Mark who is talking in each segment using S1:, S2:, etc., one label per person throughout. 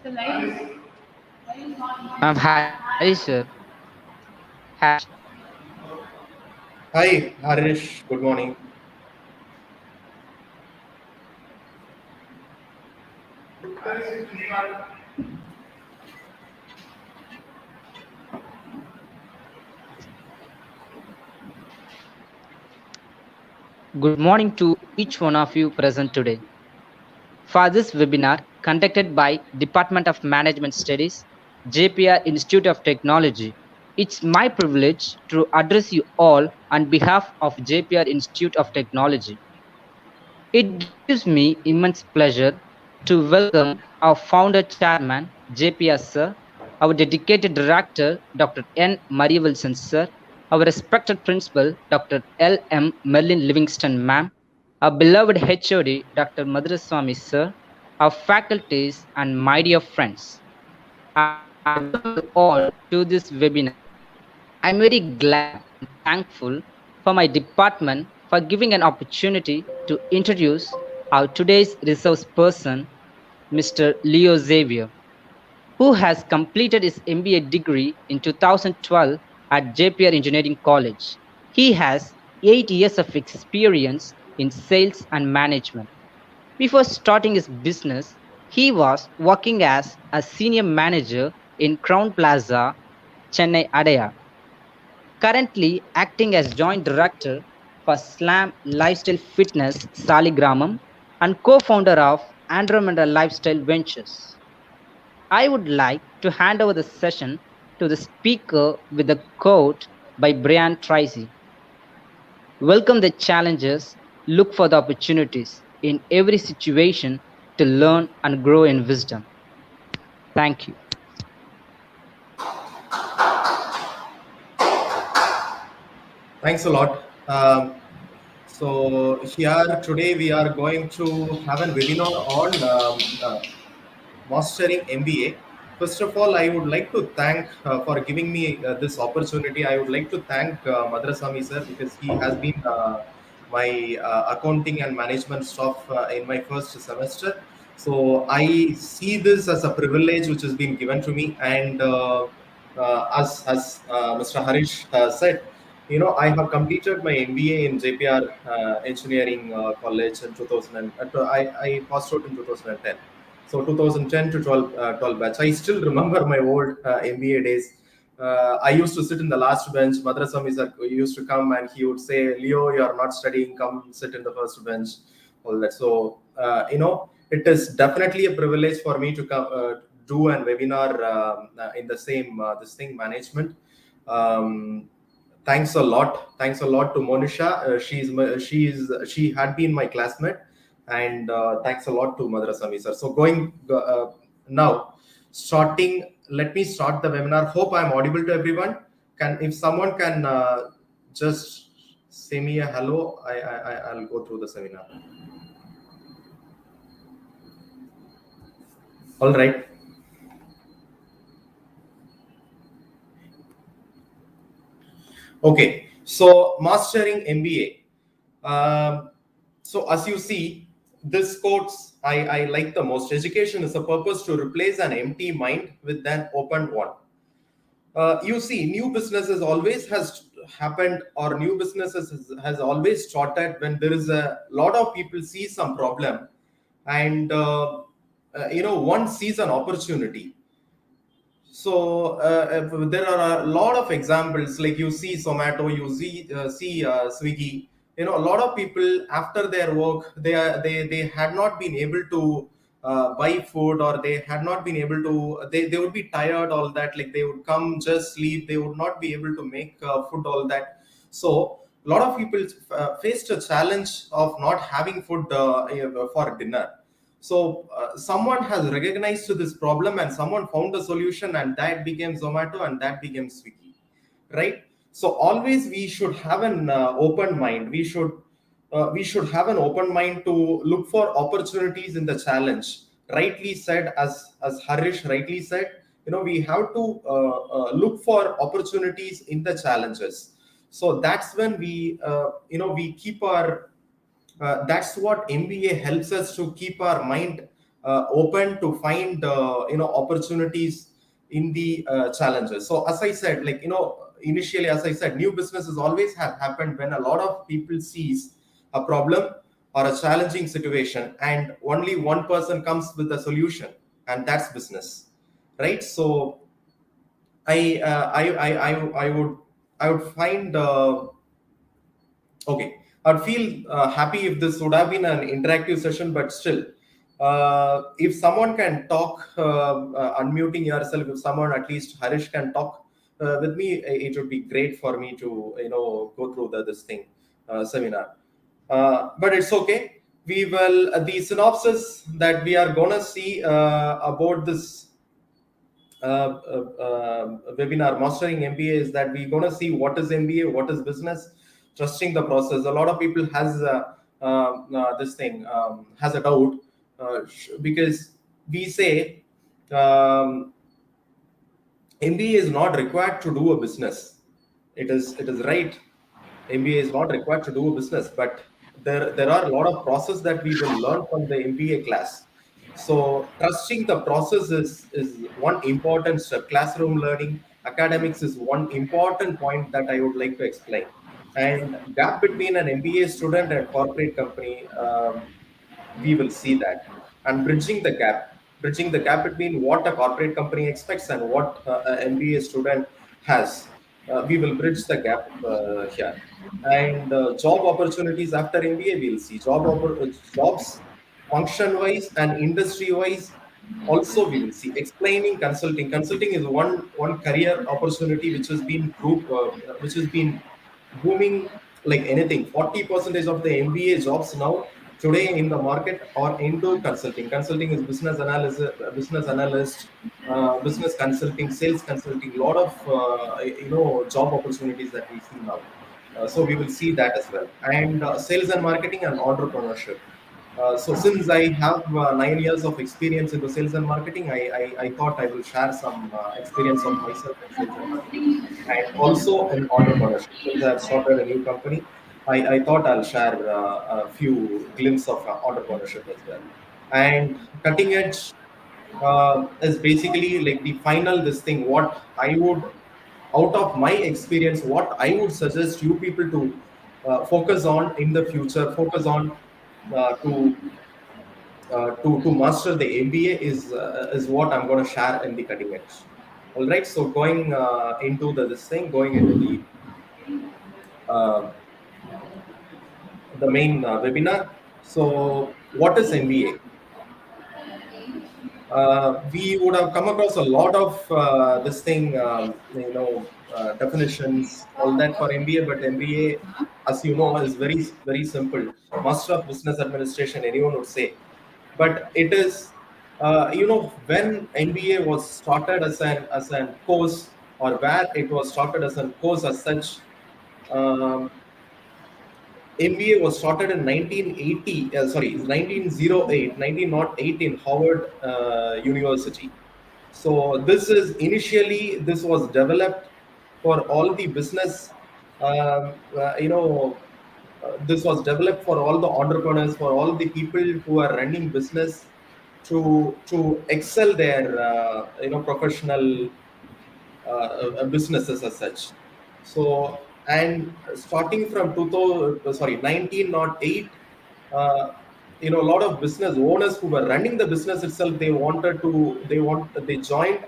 S1: Hi, sir. Hi.
S2: Hi, Harish. Good morning.
S1: Good morning to each one of you present today. For this webinar conducted by Department of Management Studies, JPR Institute of Technology, it's my privilege to address you all on behalf of JPR Institute of Technology. It gives me immense pleasure to welcome our founder chairman, JPR sir, our dedicated director, Dr. N. Maria Wilson sir, our respected principal, Dr. L. M. Merlin Livingston ma'am, our beloved HOD, Dr. Madraswamy sir, our faculties and my dear friends. I welcome you all to this webinar. I'm very glad and thankful for my department for giving an opportunity to introduce our today's resource person, Mr. Leo Xavier, who has completed his MBA degree in 2012 at JPR Engineering College. He has 8 years of experience in sales and management. Before starting his business, he was working as a senior manager in Crown Plaza, Chennai Adaya, currently acting as joint director for Slam Lifestyle Fitness Saligramam and co-founder of Andromeda Lifestyle Ventures. I would like to hand over the session to the speaker with a quote by Brian Tracy. Welcome the challenges, look for the opportunities in every situation to learn and grow in wisdom. Thank you.
S2: Thanks a lot. So here today we are going to have a webinar on Mastering MBA. First of all, I would like to thank for giving me this opportunity. I would like to thank Madrasamy sir because he has been my accounting and management staff in my first semester. So I see this as a privilege which has been given to me, and as Mr. Harish said, I have completed my MBA in JPR Engineering College in 2000. I passed out in 2010. So 2010 to 12 batch. I still remember my old MBA days. I used to sit in the last bench. Madrasam sir used to come and he would say, Leo, you are not studying. Come sit in the first bench. All that. So, it is definitely a privilege for me to come do a webinar in the same this thing management. Um, Thanks a lot to Monisha. She had been my classmate, and thanks a lot to Madrasami sir. So going now, starting. Let me start the webinar. Hope I'm audible to everyone. If someone can just say me a hello, I'll go through the seminar. All right. Okay. So mastering MBA. So as you see, this quotes I like the most. Education is a purpose to replace an empty mind with an open one. You see, new businesses always has happened, or new businesses has always started when there is a lot of people see some problem, and one sees an opportunity. So there are a lot of examples, like you see Zomato, you see Swiggy. A lot of people after their work, they had not been able to buy food, or they had not been able to. They would be tired, all that. Like they would come, just sleep. They would not be able to make food, all that. So a lot of people faced a challenge of not having food for dinner. So someone has recognized this problem and someone found a solution, and that became Zomato and that became Swiggy, right? So always we should have an open mind. We should have an open mind to look for opportunities in the challenge. Rightly said, as Harish rightly said, we have to look for opportunities in the challenges. So that's when we keep our that's what MBA helps us to keep our mind open to find opportunities in the challenges. So as I said, like initially, as I said, new businesses always have happened when a lot of people sees a problem or a challenging situation, and only one person comes with a solution, and that's business, right? So I would find okay. I'd feel happy if this would have been an interactive session, but still, if someone can talk, unmuting yourself, if someone, at least Harish, can talk with me, it would be great for me to go through this thing seminar. But it's okay. We will the synopsis that we are gonna see about this webinar, Mastering MBA, is that we're going to see what is MBA, what is business, trusting the process. A lot of people has this thing has a doubt because we say MBA is not required to do a business. It is right. MBA is not required to do a business, but there are a lot of process that we will learn from the MBA class. So trusting the process is one important step. Classroom learning, academics is one important point that I would like to explain. And gap between an MBA student and corporate company, we will see that. And bridging the gap between what a corporate company expects and what an MBA student has. We will bridge the gap here. And job opportunities after MBA, we'll see jobs function wise and industry wise. Also, we will see explaining consulting. Consulting is one career opportunity which has been booming like anything. 40% of the MBA jobs now today in the market are into consulting. Consulting is business analyst, business consulting, sales consulting. A lot of job opportunities that we see now. So we will see that as well. And sales and marketing and entrepreneurship. So since I have 9 years of experience in the sales and marketing, I thought I will share some experience of myself in sales and marketing, and also in entrepreneurship. Since I've started a new company, I thought I'll share a few glimpses of entrepreneurship as well. And cutting edge is basically like the final this thing. What I would, out of my experience, what I would suggest you people to focus on in the future, focus on to to master the MBA is what I'm going to share in the cutting edge. All right. So going into going into uh, the main webinar. So what is MBA? We would have come across a lot of definitions, all that for MBA, but MBA, as you know, is very, very simple. Master of Business Administration, anyone would say. But it is, when MBA was started as an course, or where it was started as a course as such, um, MBA was started in 1980, 1908 in Harvard University. So this was developed for all the business, this was developed for all the entrepreneurs, for all the people who are running business to excel their, professional businesses as such. So, and starting from 1908, uh, a lot of business owners who were running the business itself, they joined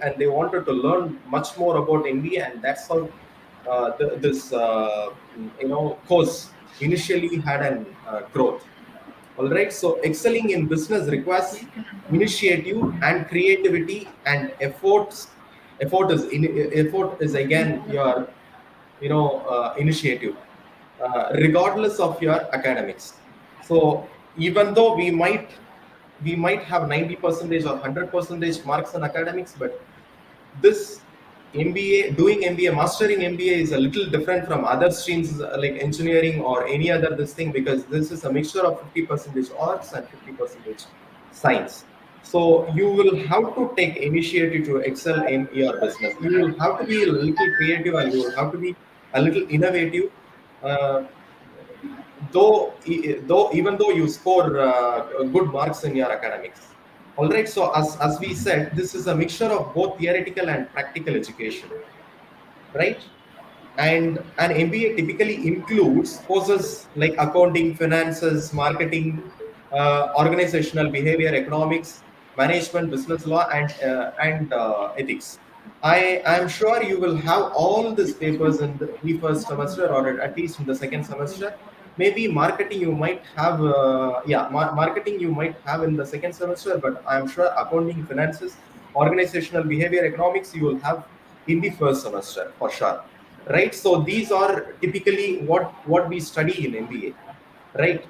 S2: and they wanted to learn much more about India, and that's how this course initially had an growth. All right. So excelling in business requires initiative and creativity and efforts. Effort is again your initiative, regardless of your academics. So even though we might have 90 percentage or 100 percentage marks in academics, but this MBA, doing MBA, mastering MBA is a little different from other streams like engineering or any other this thing, because this is a mixture of 50 percentage arts and 50 percentage science. So you will have to take initiative to excel in your business. You will have to be a little creative and you will have to be a little innovative. Uh, though even though you score good marks in your academics, All right. So as we said, this is a mixture of both theoretical and practical education, right? And an MBA typically includes courses like accounting, finances, marketing, organizational behavior, economics, management, business law, and ethics. I am sure you will have all these papers in the first semester, or at least in the second semester. Maybe marketing you might have, marketing you might have in the second semester, but I am sure accounting, finances, organizational behavior, economics you will have in the first semester for sure, right? So these are typically what we study in MBA, right?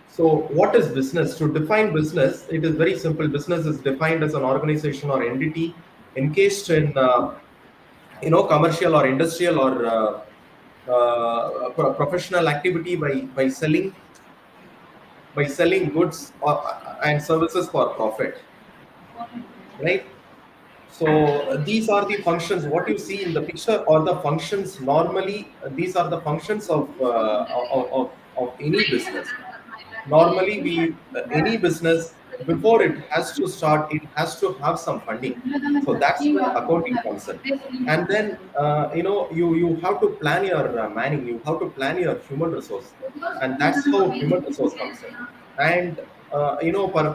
S2: So what is business? To define business, it is very simple. Business is defined as an organization or entity engaged in commercial or industrial or professional activity by selling goods and services for profit, right? So these are the functions. What you see in the picture are the functions. Normally, these are the functions of any business. Normally, any business, before it has to start, it has to have some funding. So that's where accounting comes in. And then you have to plan your manning. You have to plan your human resource, and that's how human resource comes in. And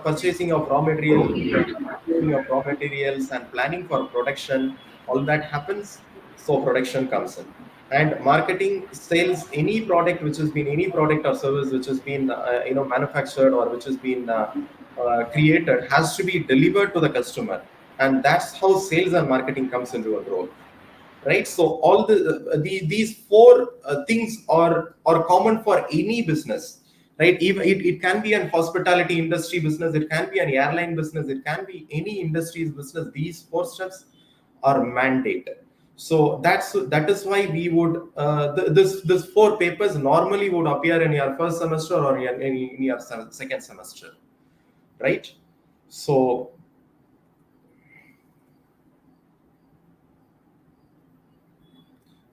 S2: purchasing of raw material, procuring of raw materials, and planning for production, all that happens. So production comes in. And marketing sales any product or service which has been manufactured or which has been created, has to be delivered to the customer, and that's how sales and marketing comes into a role, right? So all these four things are common for any business, right? Even it can be an hospitality industry business, it can be an airline business, it can be any industry's business. These four steps are mandated. So that is why we would this four papers normally would appear in your first semester or in your second semester, right? So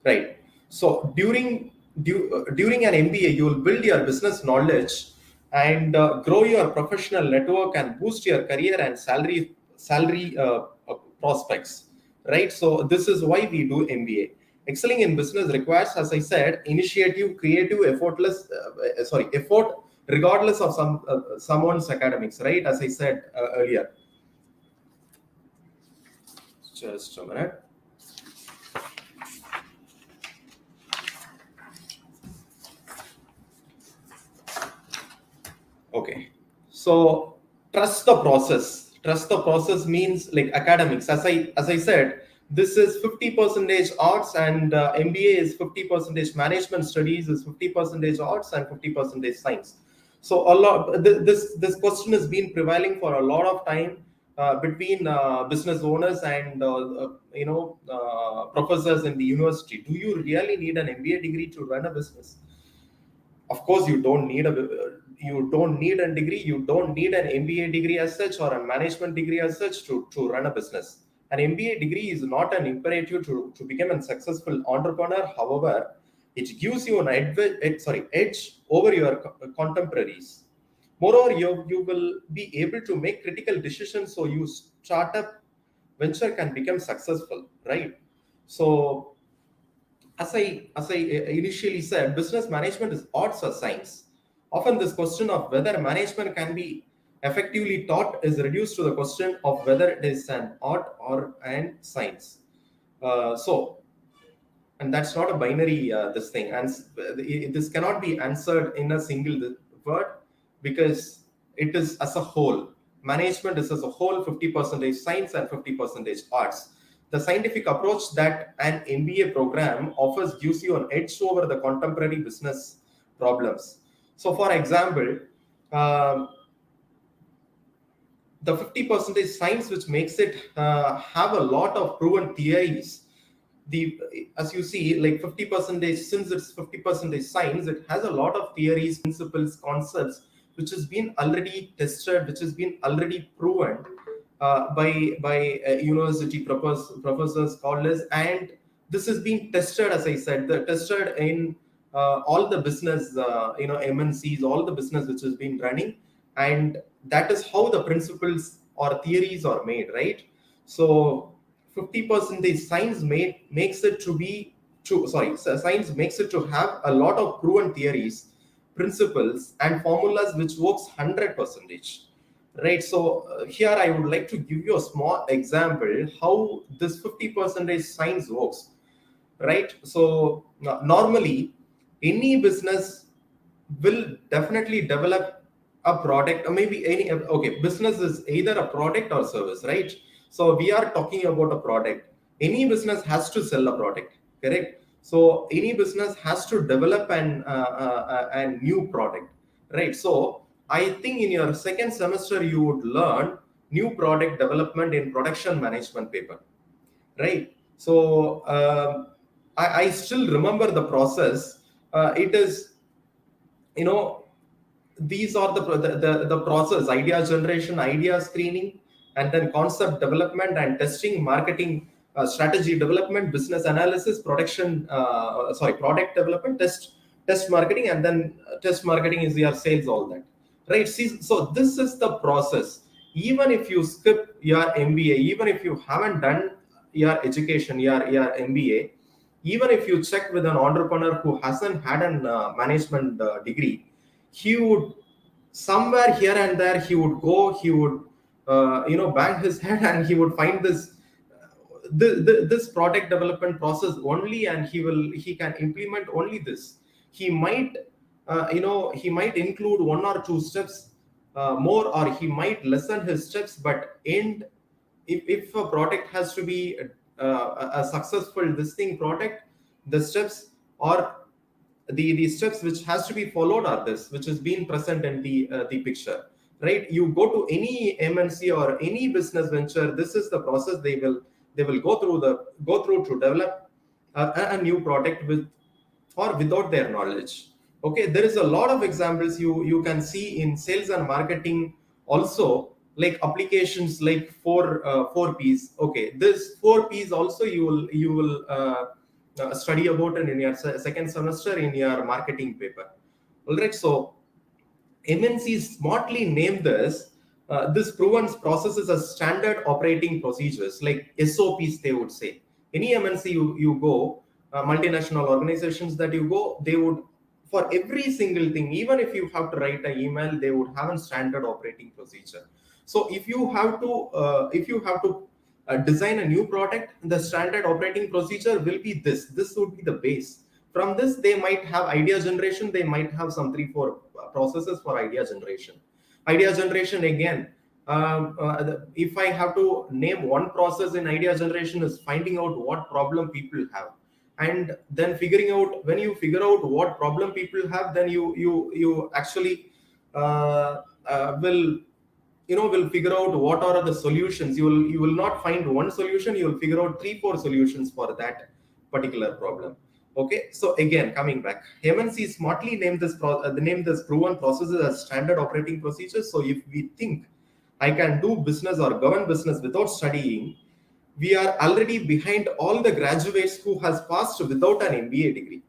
S2: right. So during an MBA, you will build your business knowledge and grow your professional network and boost your career and salary prospects. Right. So this is why we do MBA. Excelling in business requires, as I said, initiative, creative, effort, regardless of someone's academics. Right. As I said earlier. Just a minute. Okay. So trust the process. Trust the process means like academics. As I said, this is 50 percentage arts, and MBA is 50 percentage management studies is 50 percentage arts and 50 percentage science. So a lot this question has been prevailing for a lot of time between business owners and professors in the university. Do you really need an MBA degree to run a business? Of course you don't need a degree, you don't need an MBA degree as such or a management degree as such to run a business. An MBA degree is not an imperative to become a successful entrepreneur. However, it gives you an edge over your contemporaries. Moreover, you will be able to make critical decisions, so your startup venture can become successful, right? So as I initially said, business management is arts or science. Often, this question of whether management can be effectively taught is reduced to the question of whether it is an art or an science. And that's not a binary this thing, and this cannot be answered in a single word, because it is as a whole. Management is as a whole 50% science and 50% arts. The scientific approach that an MBA program offers gives you an edge over the contemporary business problems. So for example, um, the 50% science, which makes it have a lot of proven theories. The As you see, like 50%, since it's 50% science, it has a lot of theories, principles, concepts which has been already tested, which has been already proven by university professors, scholars, and this is being tested, as I said, tested in all the business, MNCs, all the business which has been running, and that is how the principles or theories are made, right? So 50% science makes it to be true. Sorry, science makes it to have a lot of proven theories, principles, and formulas which works 100%. Right. So here I would like to give you a small example how this 50% science works. Right. So normally any business will definitely develop a product, or maybe any, okay, business is either a product or service, right? So we are talking about a product. Any business has to sell a product, correct? So any business has to develop a new product, right? So I think in your second semester you would learn new product development in production management paper, right? So I still remember the process. It is, you know, these are the process: idea generation, idea screening, and then concept development and testing, marketing, strategy development, business analysis, product development, test marketing, and then test marketing is your sales, all that, right? See, so this is the process. Even if you skip your MBA, even if you haven't done your education, your MBA, even if you check with an entrepreneur who hasn't had an management degree, he would, somewhere here and there, he would go, he would bang his head, and he would find this product development process only, and he can implement only this. He might he might include one or two steps more, or he might lessen his steps, but if a product has to be a successful distinct product, the steps, or the steps which has to be followed are this, which is being present in the picture, right? You go to any MNC or any business venture, this is the process they will go through to develop a new product with or without their knowledge. Okay, there is a lot of examples you can see in sales and marketing also, like applications like four P's. Okay, this four P's also you will study about it in your second semester in your marketing paper. All right, so MNCs smartly name this proven processes as standard operating procedures, like SOPs, they would say. Any MNC you go, multinational organizations that you go, they would, for every single thing, even if you have to write an email, they would have a standard operating procedure. So if you have to design a new product, the standard operating procedure will be this. This would be the base. From this, they might have idea generation. They might have some 3-4 processes for idea generation. Idea generation again. If I have to name one process in idea generation, is finding out what problem people have, and then figuring out, when you figure out what problem people have, then you actually will figure out what are the solutions. You will not find one solution, you will figure out 3-4 solutions for that particular problem. Okay, so again, coming back, MNC smartly name this proven processes as standard operating procedures. So if we think I can do business or govern business without studying, we are already behind all the graduates who has passed without an MBA degree.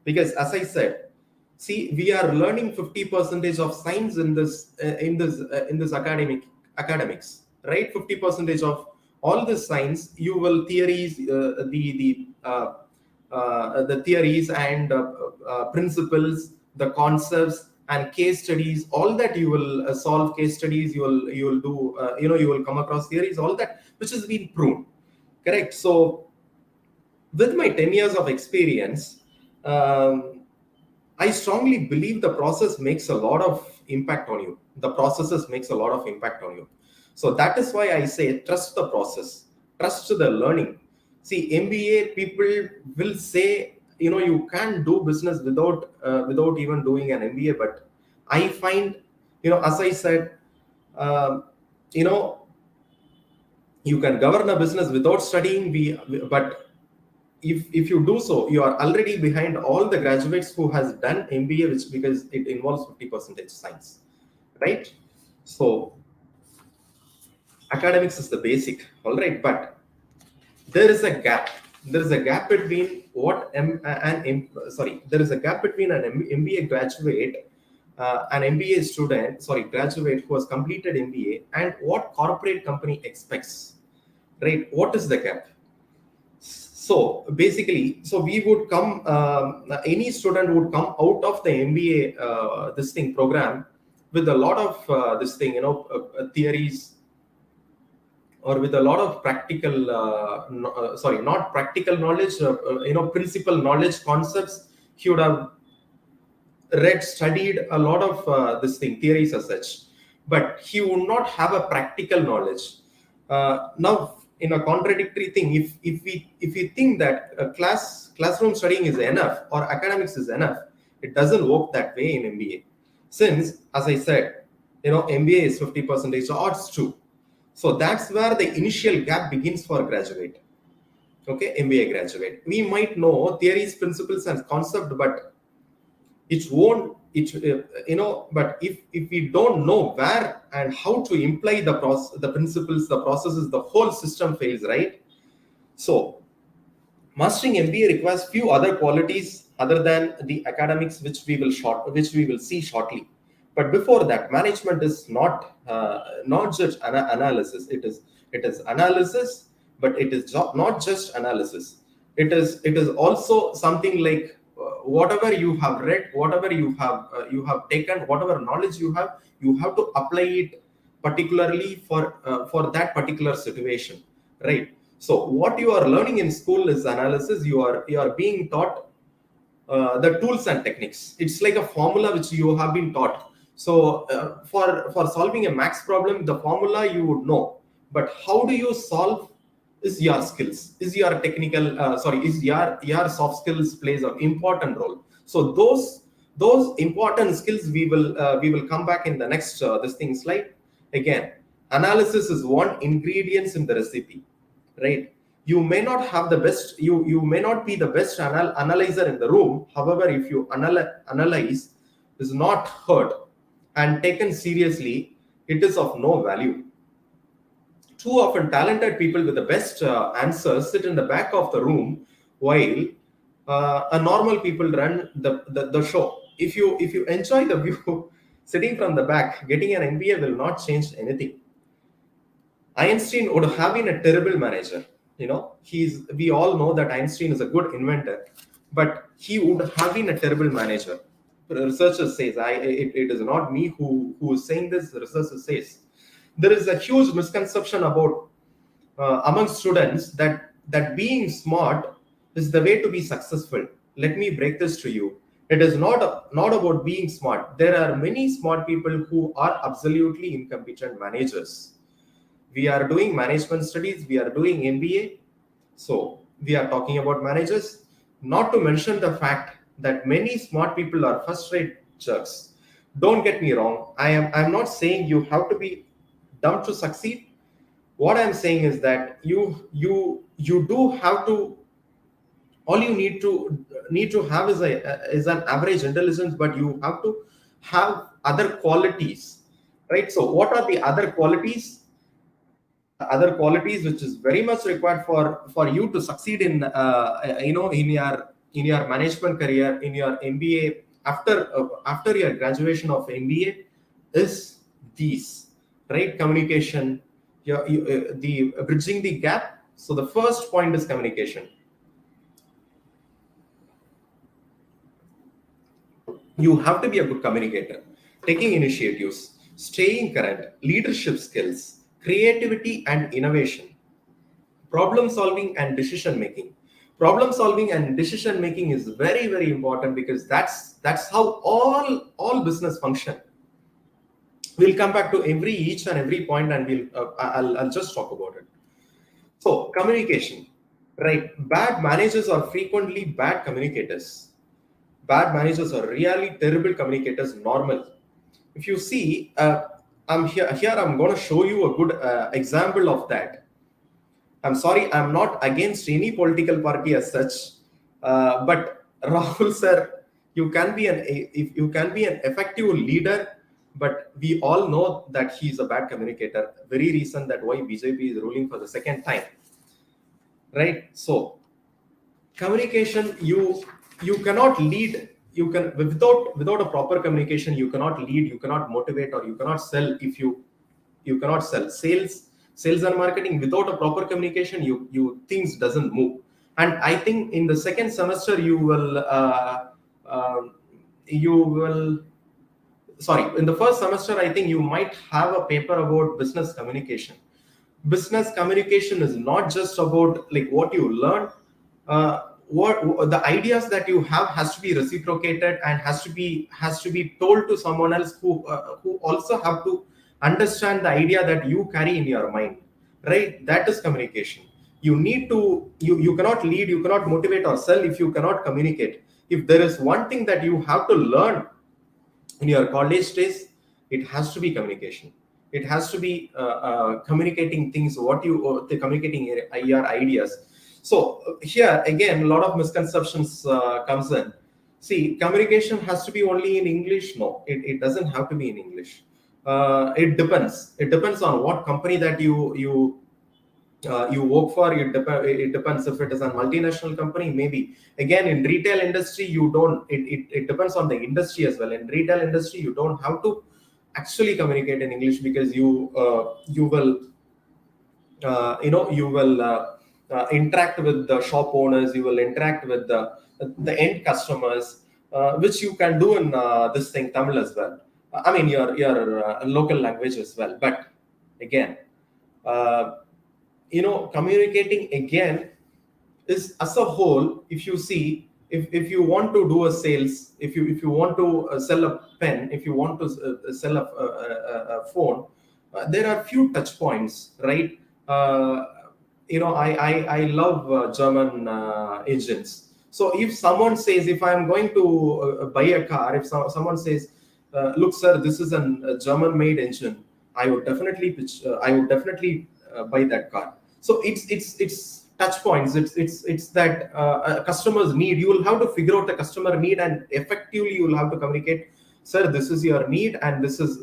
S2: Because as I said, see, we are learning 50% of science in this academics, right? 50% of all this science, you will theories, the theories and principles, the concepts and case studies, all that you will solve case studies, you will do, you will come across theories, all that which has been proven, correct? So with my 10 years of experience, I strongly believe the process makes a lot of impact on you. The processes makes a lot of impact on you. So that is why I say trust the process, trust the learning. See, MBA people will say, you can't do business without even doing an MBA. But I find, as I said, um, you know, you can govern a business without studying. But if you do so, you are already behind all the graduates who has done MBA, which, because it involves 50% science, right? So academics is the basic, all right, but there is a gap. There is a gap between what there is a gap between an MBA graduate an MBA student, graduate who has completed MBA, and what corporate company expects, right? What is the gap? So basically, we would come, any student would come out of the MBA this thing program with a lot of theories, or with a lot of practical, not practical knowledge, principal knowledge, concepts. He would have studied a lot of theories as such, but he would not have a practical knowledge. Now, in a contradictory thing, if we think that classroom studying is enough or academics is enough, it doesn't work that way in MBA. Since, as I said, MBA is 50%, so odds too. So that's where the initial gap begins for graduate. Okay, MBA graduate. We might know theories, principles, and concept, but it won't. But if we don't know where and how to imply the principles, the processes, the whole system fails, right? So, mastering MBA requires few other qualities other than the academics, which we will see shortly. But before that, management is not just analysis. It is analysis, but it is not just analysis. It is also something like whatever you have read, whatever you have taken, whatever knowledge you have to apply it particularly for that particular situation, right? So what you are learning in school is analysis. You are being taught the tools and techniques. It's like a formula which you have been taught. So for solving a max problem, the formula you would know, but how do you solve is your skills, is your technical, is your soft skills plays an important role. So those important skills we will come back in the next slide. Again, analysis is one ingredient in the recipe, right? You may not have the best, you may not be the best analyzer in the room. However, if you analyze is not heard and taken seriously, it is of no value. Too often, talented people with the best answers sit in the back of the room, while a normal people run the show. If you enjoy the view, sitting from the back, getting an MBA will not change anything. Einstein would have been a terrible manager. We all know that Einstein is a good inventor, but he would have been a terrible manager. The researcher says, it is not me who is saying this. The researcher says there is a huge misconception about among students that being smart is the way to be successful. Let me break this to you. It is not about being smart. There are many smart people who are absolutely incompetent managers. We are doing management studies, we are doing MBA, so we are talking about managers. Not to mention the fact that many smart people are first-rate jerks. Don't get me wrong. I'm not saying you have to be dumb to succeed. What I'm saying is that you do have to. All you need to have is an average intelligence, but you have to have other qualities, right? So what are the other qualities? Other qualities which is very much required for you to succeed in in your management career, in your MBA, after your graduation of MBA, is these, right? Communication, the bridging the gap. So the first point is communication. You have to be a good communicator, taking initiatives, staying current, leadership skills, creativity and innovation, problem solving and decision making. Problem solving and decision making is very, very important, because that's how all business function. We'll come back to each and every point, and I'll just talk about it. So communication, right? Bad managers are frequently bad communicators. Bad managers are really terrible communicators. Normal. If you see, I'm here. I'm going to show you a good example of that. I'm sorry, I'm not against any political party as such, but Rahul sir, you can be an effective leader, but we all know that he's a bad communicator. Very reason that why BJP is ruling for the second time, right? So communication, you cannot lead you can, without a proper communication, you cannot lead, you cannot motivate, or you cannot sell. If you cannot sell. Sales and marketing, without a proper communication, you things doesn't move. And I think in the second semester uh, you will sorry, in the first semester, I think you might have a paper about business communication. Business communication is not just about like what you learn. What the ideas that you have has to be reciprocated, and has to be told to someone else who also have to understand the idea that you carry in your mind, right? That is communication. You need to, you cannot lead, you cannot motivate or sell if you cannot communicate. If there is one thing that you have to learn in your college days, it has to be communication. It has to be communicating things, what you communicating your ideas. So here again, a lot of misconceptions comes in. See, communication has to be only in English. No, it doesn't have to be in English. It depends on what company that you work for. It depends. If it is a multinational company, maybe. Again, in retail industry, you don't, it depends on the industry as well. In retail industry, you don't have to actually communicate in English, because you will interact with the shop owners, you will interact with the end customers, which you can do in this thing Tamil as well. I mean, your local language as well. But again, uh, communicating again is as a whole. If you see, if you want to do a sales, if you want to sell a pen, if you want to sell a phone, there are few touch points, right? uh, I love German engines. So if someone says, if I'm going to buy a car, if someone says, look sir, this is a German made engine, I would definitely buy that car. So it's touch points. It's that a customer's need. You will have to figure out the customer need, and effectively you will have to communicate, sir, this is your need, and this is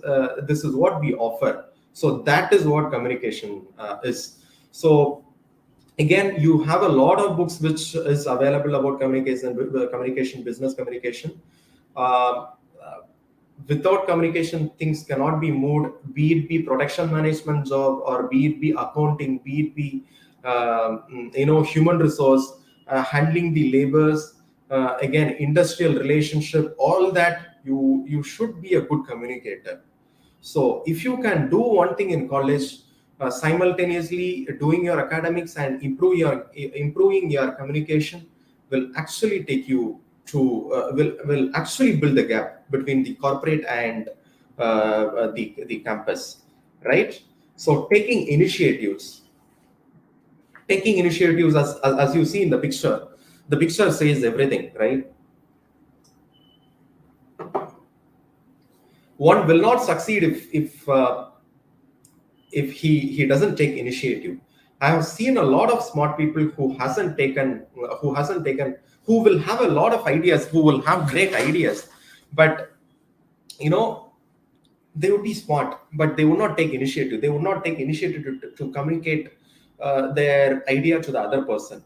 S2: what we offer. So that is what communication is. So again, you have a lot of books which is available about communication, business communication. uh, uh, Without communication, things cannot be moved, be it be production management job, or be it be accounting, be it be human resource, handling the labors, again, industrial relationship, all that. You should be a good communicator. So if you can do one thing in college, simultaneously doing your academics and improving your communication, will actually take you to will actually build the gap between the corporate and the campus, right? So taking initiatives, as you see in the picture says everything, right? One will not succeed if he doesn't take initiative. I have seen a lot of smart people who will have a lot of ideas, who will have great ideas, but you know they would be smart, but they would not take initiative. They would not take initiative to communicate their idea to the other person,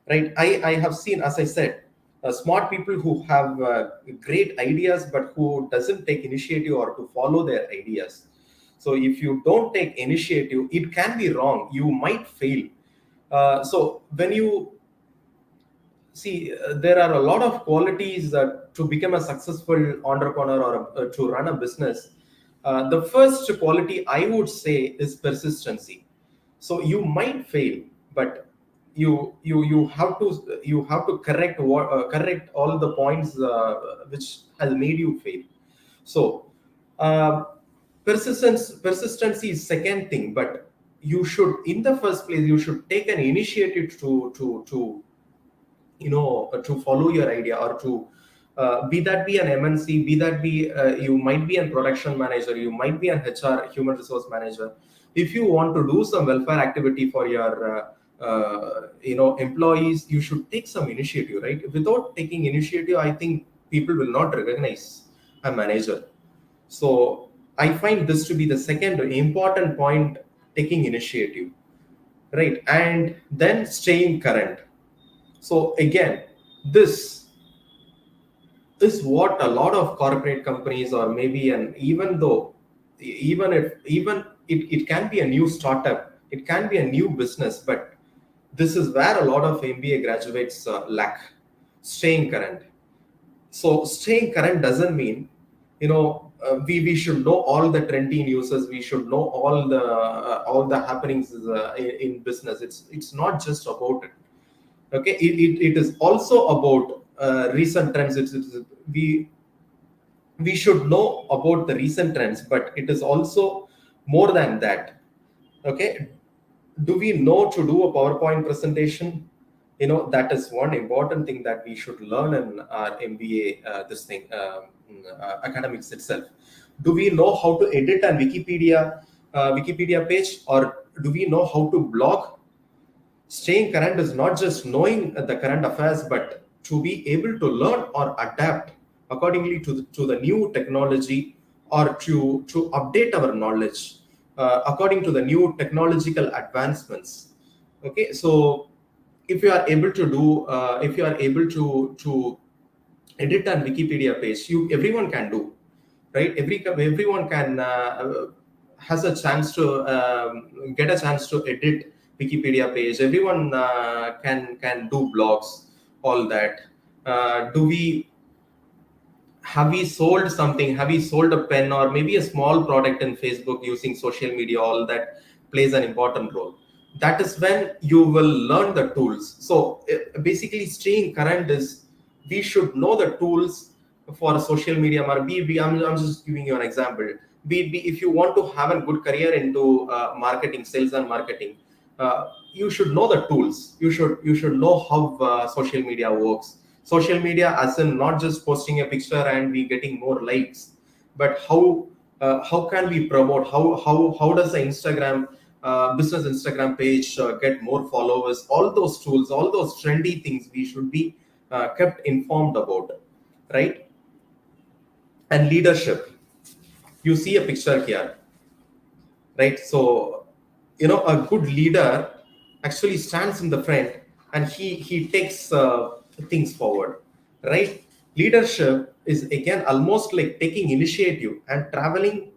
S2: right? I have seen, as I said, smart people who have great ideas, but who doesn't take initiative or to follow their ideas. So if you don't take initiative, it can be wrong. You might fail. So when you see, there are a lot of qualities that to become a successful entrepreneur, or to run a business. The first quality I would say is persistency. So you might fail, but you have to correct all the points which has made you fail. So uh, persistency is second thing, but you should, in the first place, you should take an initiative to to follow your idea, or to be that be an MNC, be that be you might be a production manager, you might be an HR, human resource manager. If you want to do some welfare activity for your employees, you should take some initiative, right? Without taking initiative, I think people will not recognize a manager. So I find this to be the second important point: taking initiative, right? And then staying current. So again, this is what a lot of corporate companies, or maybe, and even though, even it can be a new startup, it can be a new business, but this is where a lot of MBA graduates lack: staying current. So staying current doesn't mean, we should know all the trendy news, we should know all the happenings in business. It's not just about it. Okay, it is also about recent trends. We should know about the recent trends, but it is also more than that. Okay, do we know to do a PowerPoint presentation? That is one important thing that we should learn in our MBA, this thing, academics itself. Do we know how to edit a Wikipedia page, or do we know how to blog? Staying current is not just knowing the current affairs, but to be able to learn or adapt accordingly to the new technology, or to update our knowledge according to the new technological advancements. Okay, so if you are able to do, if you are able to edit a Wikipedia page, everyone can do, right? Everyone can has a chance to get a chance to edit Wikipedia page. Everyone can do blogs, all that. Do we Have we sold something? Have we sold a pen, or maybe a small product in Facebook using social media? All that plays an important role. That is when you will learn the tools. So basically, staying current is, we should know the tools for social media. Or I'm just giving you an example. If you want to have a good career into marketing, sales and marketing, you should know the tools. You should know how social media works. Social media, as in not just posting a picture and we getting more likes, but how can we promote? How does the Instagram business Instagram page get more followers? All those tools, all those trendy things, we should be kept informed about, right? And leadership. You see a picture here, right? So a good leader actually stands in the front, and he takes things forward, right? Leadership is again almost like taking initiative and traveling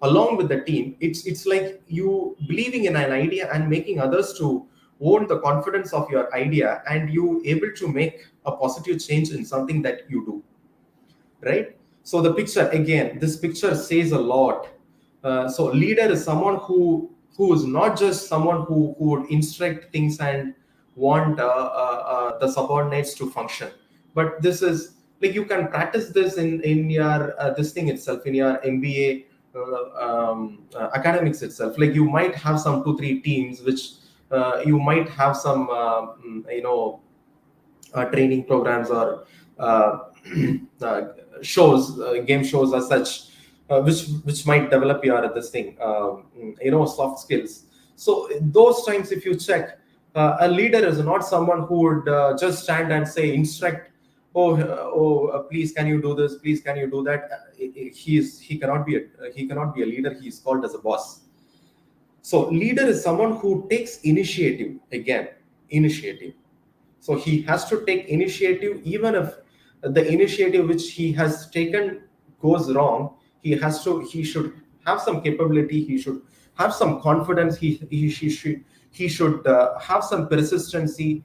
S2: along with the team. It's like you believing in an idea and making others to own the confidence of your idea, and you able to make a positive change in something that you do, right? So the picture, again, this picture says a lot. So leader is someone who is not just someone who would instruct things and want the subordinates to function, but this is like, you can practice this in your this thing itself, in your MBA academics itself. Like, you might have some 2-3 teams which you might have some training programs, or uh, uh, game shows as such, which might develop your this thing, soft skills. So in those times, if you check, a leader is not someone who would just stand and say, instruct, please can you do this, please can you do that. He cannot be a leader. He is called as a boss. So leader is someone who takes initiative. Again, initiative. So he has to take initiative, even if the initiative which he has taken goes wrong. He should have some capability. He should have some confidence. He should have some persistency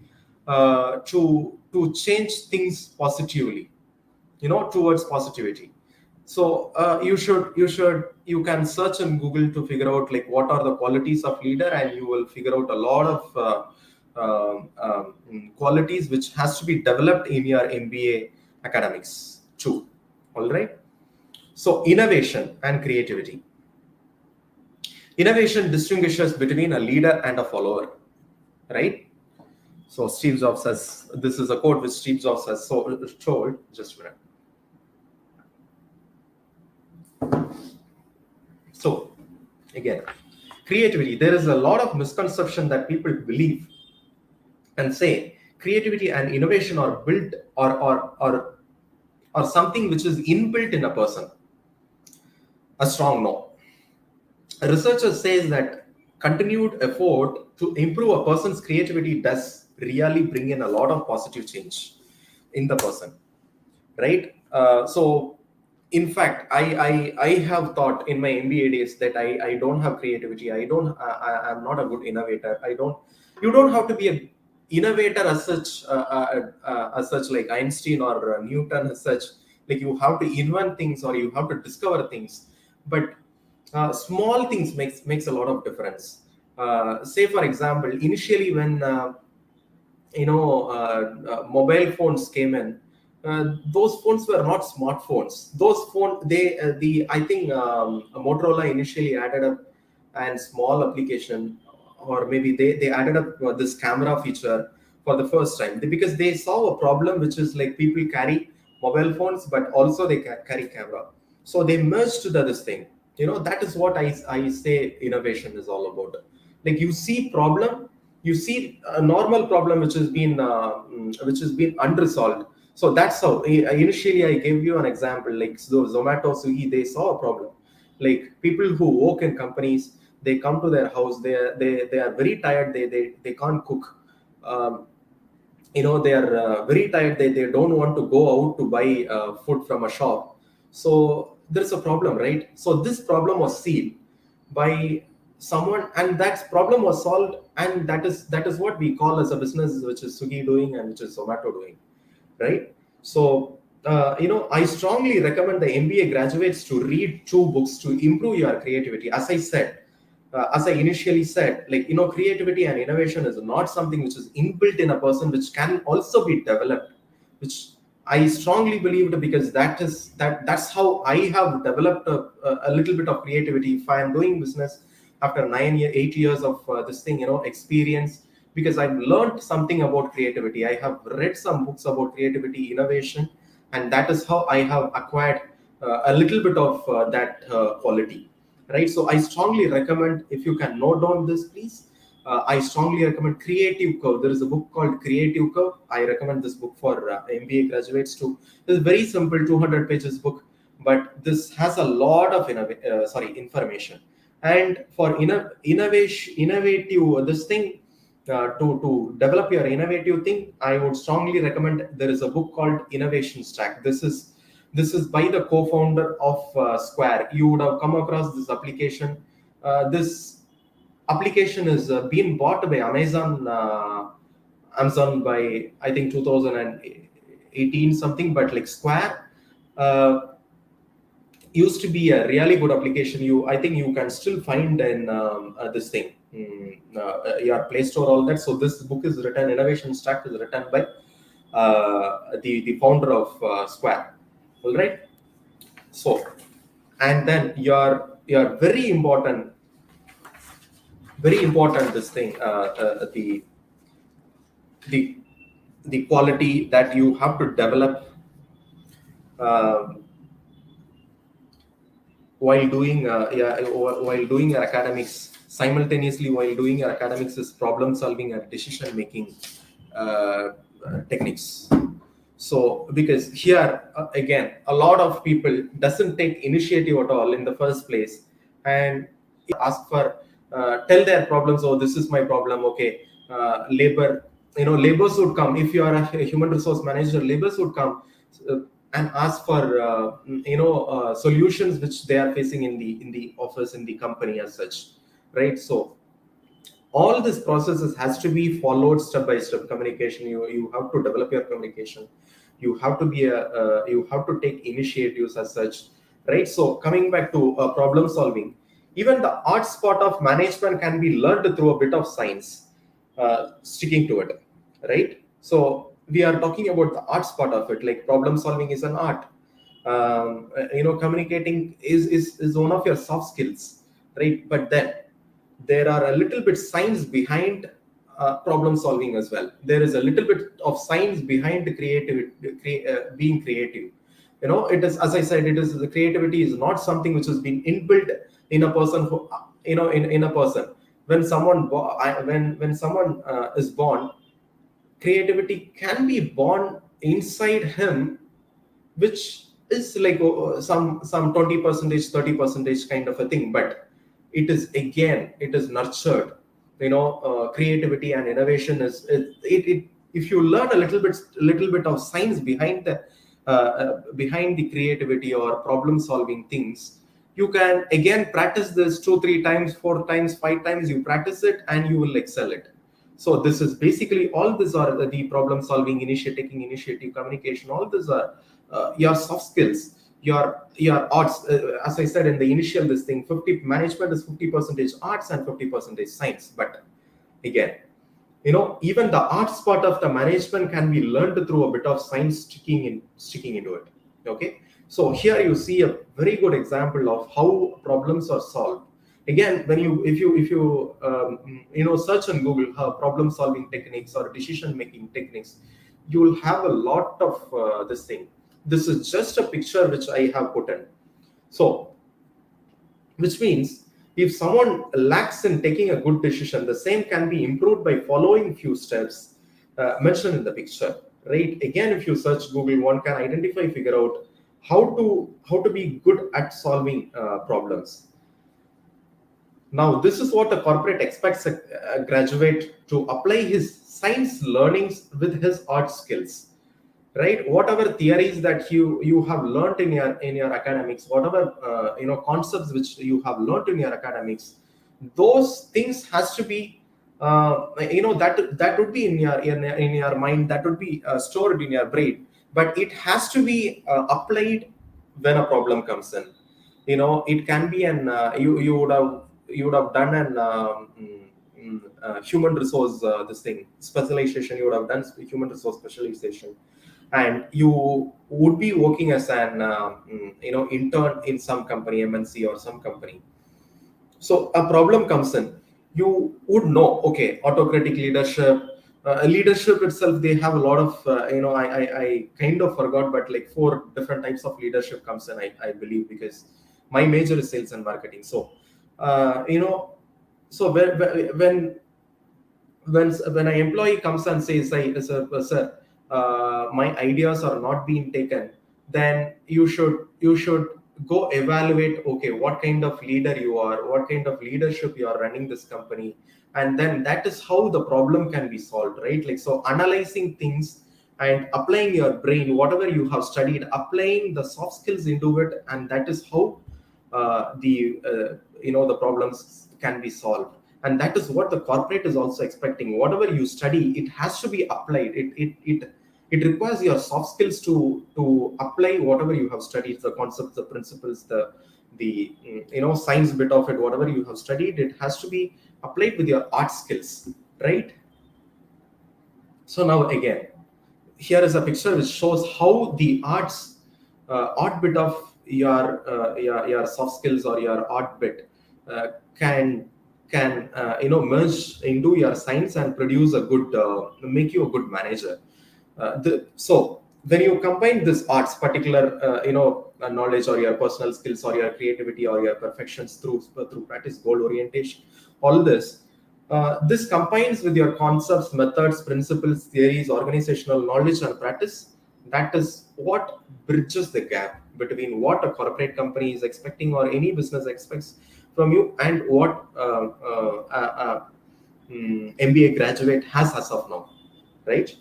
S2: to change things positively, towards positivity. So you can search in Google to figure out, like, what are the qualities of leader, and you will figure out a lot of qualities which has to be developed in your MBA academics too. All right. So innovation and creativity. Innovation distinguishes between a leader and a follower, right? So Steve Jobs says, this is a quote which Steve Jobs has told. Just a minute. So again, creativity. There is a lot of misconception that people believe and say creativity and innovation are built, or something which is inbuilt in a person. A strong no. Researchers says that continued effort to improve a person's creativity does really bring in a lot of positive change in the person, right? So in fact, I have thought in my MBA days that I don't have creativity. I'm not a good innovator. You don't have to be a innovator as such like Einstein or Newton as such. Like you have to invent things or you have to discover things. But small things makes a lot of difference. Say for example, initially when mobile phones came in, those phones were not smartphones. Those phone they the I think Motorola initially added up and small application, or maybe they added up this camera feature for the first time, because they saw a problem, which is like people carry mobile phones but also they carry camera. So they merged this thing. That is what I say innovation is all about. Like you see problem, you see a normal problem which has been unresolved. So that's how initially I gave you an example, like Zomato, Swiggy, they saw a problem. Like people who work in companies, they come to their house, they are very tired, they can't cook. um, they are very tired, they don't want to go out to buy food from a shop. So there's a problem, right? So this problem was seen by someone, and that problem was solved, and that is what we call as a business, which is Swiggy doing and which is Zomato doing, right? So I strongly recommend the MBA graduates to read two books to improve your creativity. As I said, as I initially said, like creativity and innovation is not something which is inbuilt in a person, which can also be developed, which I strongly believed, because that's how I have developed a little bit of creativity. If I am doing business after 8 years of this thing, experience, because I've learned something about creativity. I have read some books about creativity, innovation, and that is how I have acquired a little bit of that quality, right? So I strongly recommend, if you can note down this, please. I strongly recommend Creative Curve. There is a book called Creative Curve. I recommend this book for MBA graduates too. It's a very simple 200 pages book, but this has a lot of information. And for innovative this thing, to develop your innovative thing, I would strongly recommend, there is a book called Innovation Stack. This is by the co-founder of Square. You would have come across this application. This application is being bought by Amazon by, I think, 2018 something. But like Square uh, used to be a really good application. I think you can still find in this thing, your Play Store, all that. So this book is written, Innovation Stack is written by the founder of Square. All right. So, and then your very important this thing, the the quality that you have to develop uh, while doing while doing your academics, simultaneously while doing your academics, is problem solving and decision making techniques. So because here again, a lot of people doesn't take initiative at all in the first place, and ask for tell their problems. Oh, this is my problem. Okay, labors would come. If you are a human resource manager, labors would come uh, and ask for solutions which they are facing in the office, in the company as such, right? So all this processes has to be followed step by step. Communication, you have to develop your communication. You have to be you have to take initiatives as such, right? So coming back to problem solving, even the arts part of management can be learned through a bit of science, sticking to it, right? So we are talking about the arts part of it. Like problem solving is an art. Communicating is one of your soft skills, right? But then there are a little bit science behind problem solving as well. There is a little bit of science behind the being creative. It is, as I said, it is, the creativity is not something which has been inbuilt in a person who, in a person. When when someone is born, creativity can be born inside him, which is like some 20 percentage, 30 percentage kind of a thing. But it is nurtured. Creativity and innovation is it if you learn a little bit of science behind behind the creativity or problem solving things, you can again practice this 2-3 times, 4 times, 5 times. You practice it and you will excel it. So this is basically, all these are the problem solving, taking initiative, communication. All these are your soft skills, your arts. As I said in the initial this thing, 50 management is 50% arts and 50% science. But again, even the arts part of the management can be learned through a bit of science sticking into it. Okay, so here you see a very good example of how problems are solved. Again, when you if you search on Google problem solving techniques or decision making techniques, you will have a lot of this thing. This is just a picture which I have put in. So which means if someone lacks in taking a good decision, the same can be improved by following few steps mentioned in the picture, right? Again, if you search Google, one can figure out how to be good at solving problems. Now, this is what a corporate expects a graduate to apply his science learnings with his art skills. Right, whatever theories that you have learned in your academics, whatever concepts which you have learned in your academics, those things has to be that would be in your mind, that would be stored in your brain, but it has to be applied when a problem comes in. It can be an you would have done an human resource this thing specialization. You would have done human resource specialization, and you would be working as an intern in some company, MNC or some company. So a problem comes in, you would know, okay, autocratic leadership, leadership itself, they have a lot of I kind of forgot, but like 4 different types of leadership comes in, I believe, because my major is sales and marketing. So so when an employee comes and says, sir, my ideas are not being taken, then you should go evaluate, okay, what kind of leader you are, what kind of leadership you are running this company, and then that is how the problem can be solved, right? Like, so analyzing things and applying your brain, whatever you have studied, applying the soft skills into it, and that is how the problems can be solved. And that is what the corporate is also expecting. Whatever you study, it has to be applied. It requires your soft skills to apply whatever you have studied, the concepts, the principles, the science bit of it, whatever you have studied, it has to be applied with your art skills, right? So now again, here is a picture which shows how the art bit of your soft skills or your art bit can merge into your science and produce a good make you a good manager. So when you combine this arts particular knowledge or your personal skills or your creativity or your perfections through practice, goal orientation, all this combines with your concepts, methods, principles, theories, organizational knowledge and practice. That is what bridges the gap between what a corporate company is expecting or any business expects from you and what MBA graduate has as of now, right?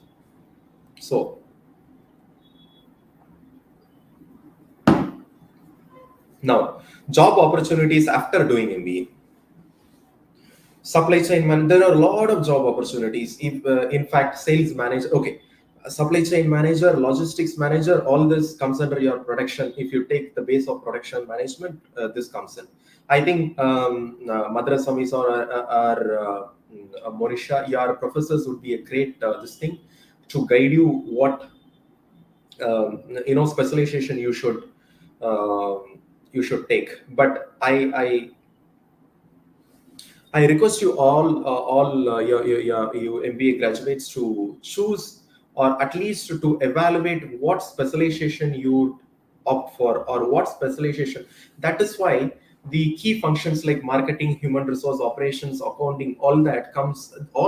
S2: So now, job opportunities after doing MBA. Supply chain man, there are a lot of job opportunities. If in fact, sales manager, okay, supply chain manager, logistics manager, all this comes under your production. If you take the base of production management, this comes in. I think Madrasamis or Monisha, your professors would be a great this thing to guide you what specialization you should take. But I request you all your MBA graduates to choose or at least to evaluate what specialization you opt for or what specialization. That is why the key functions like marketing, human resource, operations, accounting, all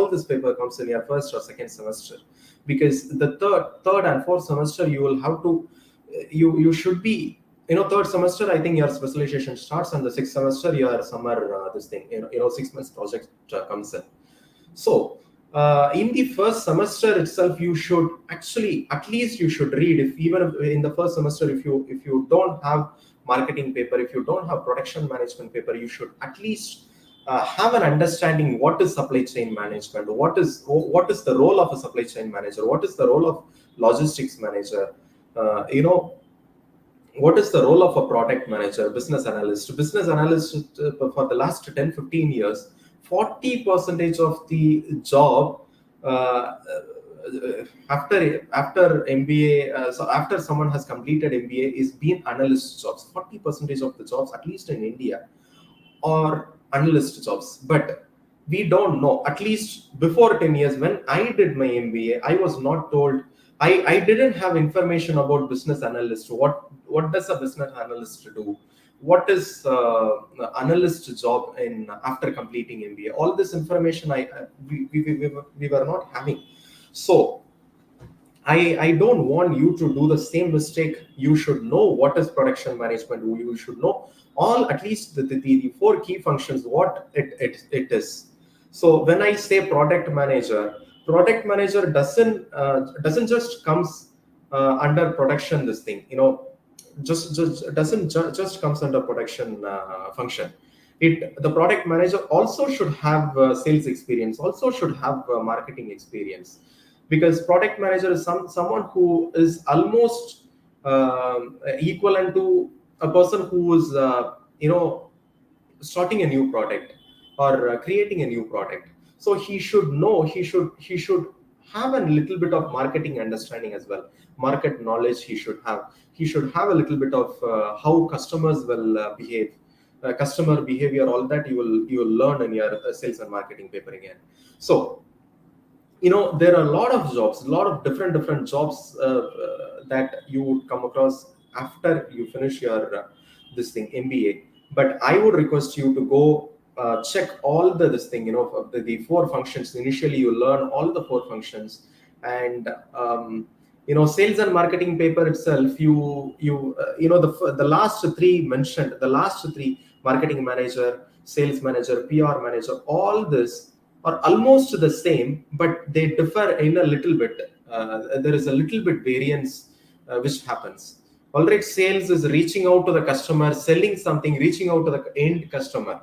S2: this paper comes in your first or second semester, because the third and fourth semester you will have to you should be third semester, I think your specialization starts, and the sixth semester your summer this thing 6 months project comes in. So In the first semester itself, you should actually, at least you should read, if even if in the first semester, if you don't have marketing paper, if you don't have production management paper, you should at least have an understanding what is supply chain management, what is the role of a supply chain manager, what is the role of logistics manager, you know, what is the role of a product manager, business analyst, for the last 10-15 years, 40 percentage of the job, after MBA, so after someone has completed MBA, is being analyst jobs. 40 percentage of the jobs, at least in India, or analyst jobs. But we don't know. At least before 10 years, when I did my MBA, I was not told, I didn't have information about business analyst. What does a business analyst do? What is analyst job in after completing MBA? All this information we were not having. So I don't want you to do the same mistake. You should know what is production management. You should know all, at least the four key functions, what it is. So when I say product manager doesn't just comes under production, this thing, just doesn't just comes under production function. The product manager also should have sales experience, also should have marketing experience, because product manager is someone who is almost equivalent to a person who is starting a new product, or creating a new product. So he should know, he should have a little bit of marketing understanding as well, market knowledge. He should have a little bit of how customers will behave, customer behavior. All that you will learn in your sales and marketing paper again. So there are a lot of jobs, a lot of different jobs that you would come across after you finish your this thing MBA. But I would request you to go check all this thing, of the four functions. Initially you learn all the four functions. And sales and marketing paper itself, the last three mentioned, the last three, marketing manager, sales manager, PR manager, all this are almost the same, but they differ in a little bit. There is a little bit variance which happens. All right, sales is reaching out to the customer, selling something, reaching out to the end customer,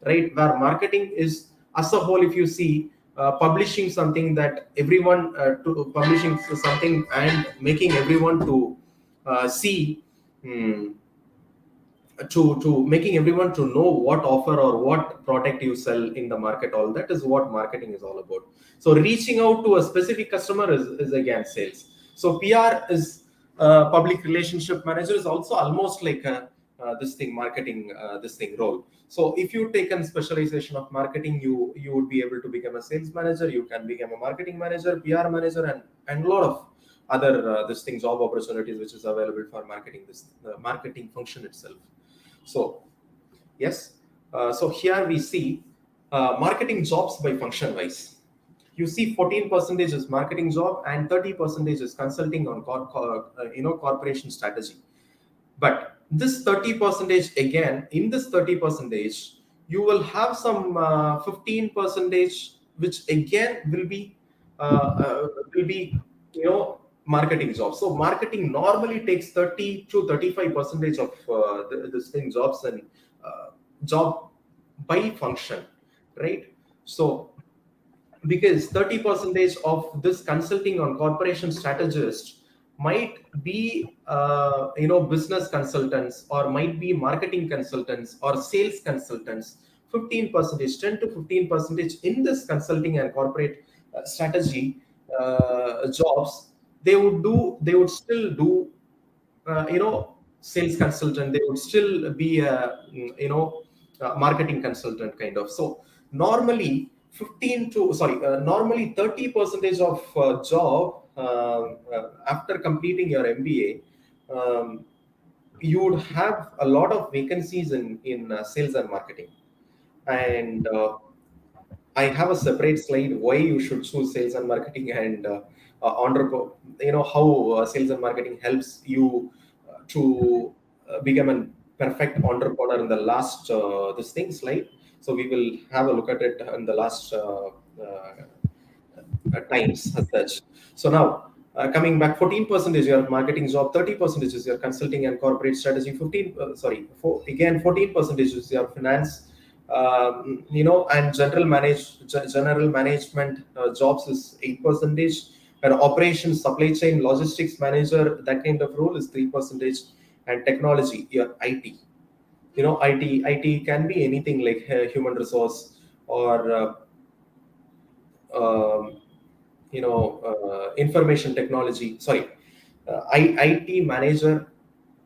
S2: right? Where marketing is, as a whole, if you see, publishing something that everyone to publishing something and making everyone to see. To making everyone to know what offer or what product you sell in the market. All that is what marketing is all about. So reaching out to a specific customer is again sales. So PR is public relationship manager, is also almost like this thing, marketing, this thing role. So if you take a specialization of marketing, you would be able to become a sales manager, you can become a marketing manager, PR manager, and a lot of other this thing, job opportunities which is available for marketing, this marketing function itself. So yes, so here we see marketing jobs by function wise. You see 14% is marketing job and 30% is consulting on corporation strategy. But this 30%, again, in this 30%, you will have some 15%, which again will be marketing jobs. So marketing normally takes 30 to 35% of this thing, jobs, and job by function, right? So because 30% of this consulting on corporation strategist might be business consultants, or might be marketing consultants or sales consultants. 15%, 10 to 15% in this consulting and corporate strategy jobs, they would still do sales consultant, they would still be a marketing consultant kind of. So normally 30% of job after completing your MBA, you would have a lot of vacancies in sales and marketing. And I have a separate slide why you should choose sales and marketing, and how sales and marketing helps you to become a perfect entrepreneur in the last this thing slide. So we will have a look at it in the last times as such. So now, coming back, 14% is your marketing job, 30% is your consulting and corporate strategy, 14% is your finance, and general management jobs is 8%, and operations, supply chain, logistics manager, that kind of role is 3%, and technology, your IT. IT can be anything like human resource or um, information technology. Sorry, IT manager,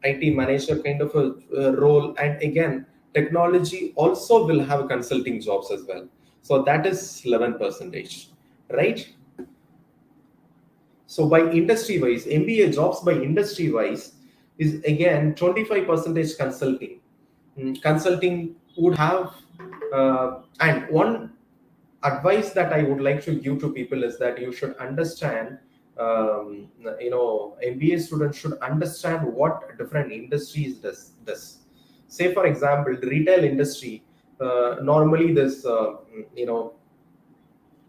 S2: IT manager kind of a role, and again, technology also will have consulting jobs as well. So that is 11%, right? So by industry wise, MBA jobs by industry wise is again 25% consulting. Consulting would have, and one advice that I would like to give to people is that you should understand, MBA students should understand what different industries does. Say for example, the retail industry. Normally, this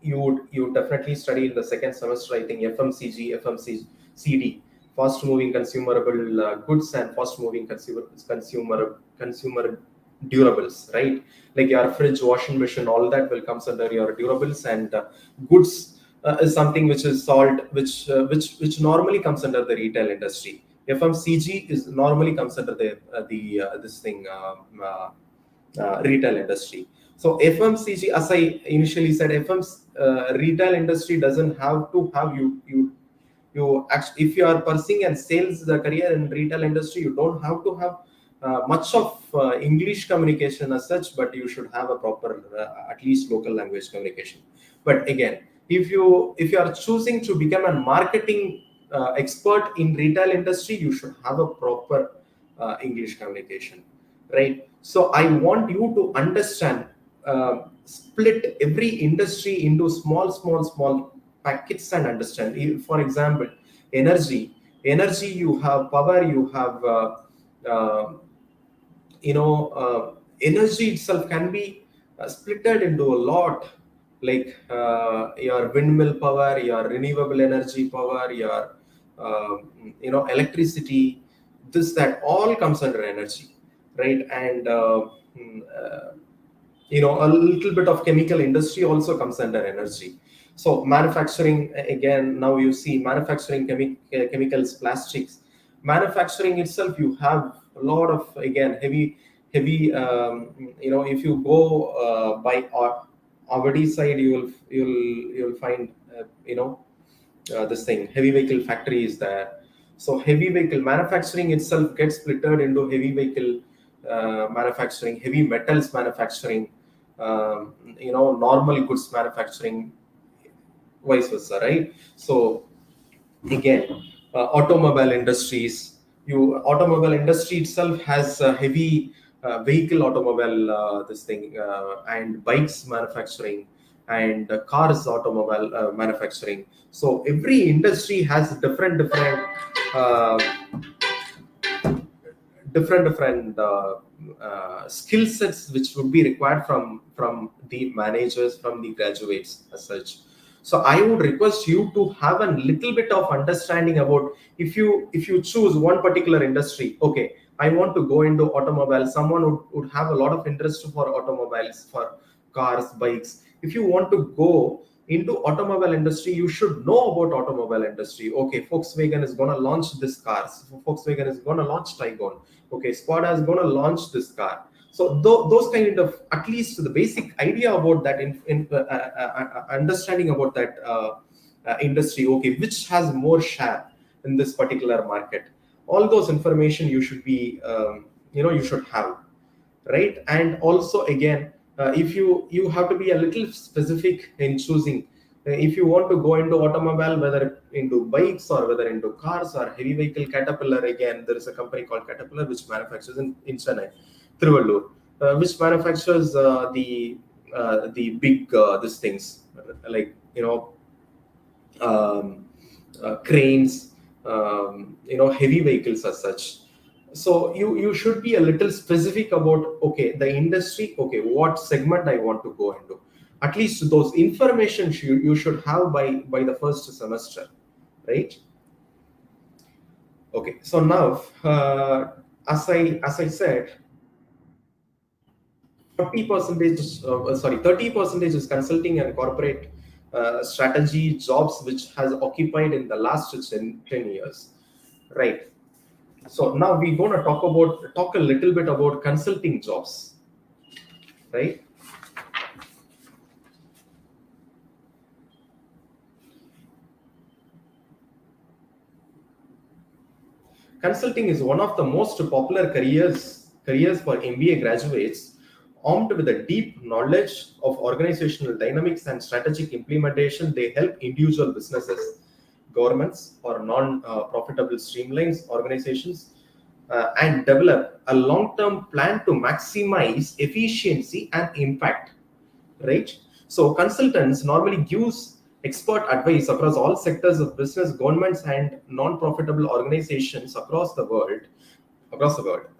S2: you would definitely study in the second semester, I think, FMCG, fast moving consumable goods and fast moving consumer durables, right? Like your fridge, washing machine, all that will comes under your durables, and goods is something which is sold, which normally comes under the retail industry. FMCG is normally comes under the this thing retail industry. So FMCG, as I initially said, retail industry doesn't have to have you actually, if you are pursuing and sales the career in retail industry, you don't have to have much of English communication as such, but you should have a proper at least local language communication. But again, if you are choosing to become a marketing expert in retail industry, you should have a proper English communication, right? So I want you to understand, split every industry into small packets and understand. For example, energy, you have power, you have uh, energy itself can be splitted into a lot, like your windmill power, your renewable energy power, your electricity, this that all comes under energy, right? And a little bit of chemical industry also comes under energy. So manufacturing, again, now you see manufacturing, chemicals, plastics, manufacturing itself, you have a lot of, again, heavy if you go by Avadi side, you'll find this thing, heavy vehicle factory is there. So heavy vehicle manufacturing itself gets splitted into heavy vehicle manufacturing, heavy metals manufacturing, normal goods manufacturing, vice versa, right? So again, automobile industries, automobile industry itself has a heavy vehicle automobile, this thing, and bikes manufacturing, and cars automobile manufacturing. So every industry has uh, different skill sets which would be required from the managers, from the graduates as such. So I would request you to have a little bit of understanding about, if you choose one particular industry. Okay, I want to go into automobile. Someone would have a lot of interest for automobiles, for cars, bikes. If you want to go into automobile industry, you should know about automobile industry. Okay, Volkswagen is going to launch this car. Volkswagen is going to launch Tiguan. Okay, Skoda is going to launch this car. So those kind of, at least the basic idea about that, understanding about that industry. Okay, which has more share in this particular market. All those information you should be, you should have, right? And also again, if you have to be a little specific in choosing. If you want to go into automobile, whether into bikes or whether into cars or heavy vehicle, Caterpillar, again, there is a company called Caterpillar which manufactures in Chennai, Trivallur, which manufactures the big this things, like um, cranes, heavy vehicles as such. So you should be a little specific about, okay, the industry, okay, what segment I want to go into. At least those information you should have by the first semester, right? Okay, so now as I said, 30% is consulting and corporate strategy jobs, which has occupied in the last 10 years, right? So now we're going to talk a little bit about consulting jobs, right? Consulting is one of the most popular careers for MBA graduates. Armed with a deep knowledge of organizational dynamics and strategic implementation, they help individual businesses, governments, or non-profitable streamlines organizations and develop a long-term plan to maximize efficiency and impact, right? So consultants normally gives expert advice across all sectors of business, governments, and non-profitable organizations across the world,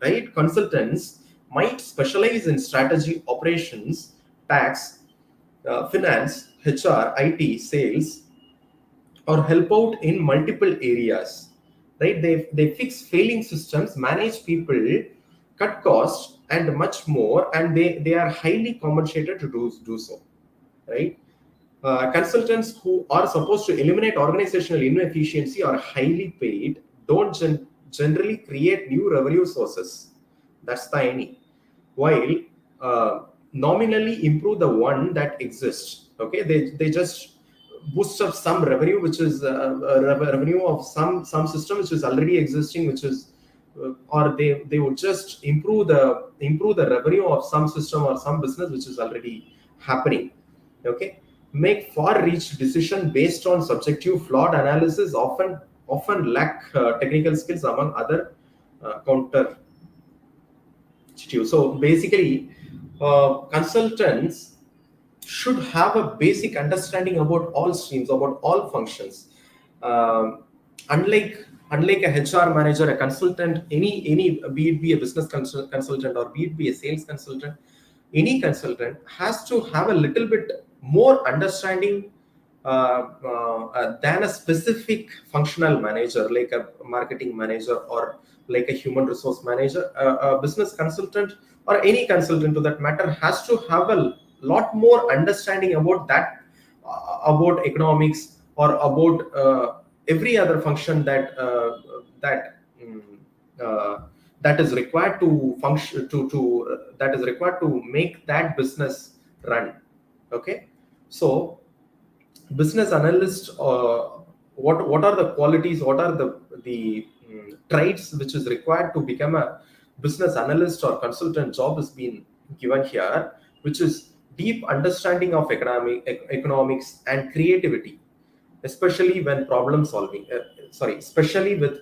S2: right? Consultants might specialize in strategy, operations, tax, finance, HR, IT, sales, or help out in multiple areas, right? They fix failing systems, manage people, cut costs, and much more, and they are highly compensated to do so, right? Consultants who are supposed to eliminate organizational inefficiency are highly paid, don't generally create new revenue sources. That's the irony. While nominally improve the one that exists. Okay, they just boost up some revenue, which is revenue of some system which is already existing, which is or they would just improve the revenue of some system or some business which is already happening. Okay, make far-reach decision based on subjective flawed analysis, often lack technical skills among other counter. So basically, consultants should have a basic understanding about all streams, about all functions. Unlike a HR manager, a consultant, any be it be a business consultant or be it be a sales consultant, any consultant has to have a little bit more understanding than a specific functional manager, like a marketing manager or like a human resource manager. A business consultant or any consultant to that matter has to have a lot more understanding about that, about economics or about every other function that is required to function that is required to make that business run. Okay, so business analyst, what are the qualities, what are the traits which is required to become a business analyst or consultant job is being given here, which is deep understanding of economics and creativity, especially when problem solving especially with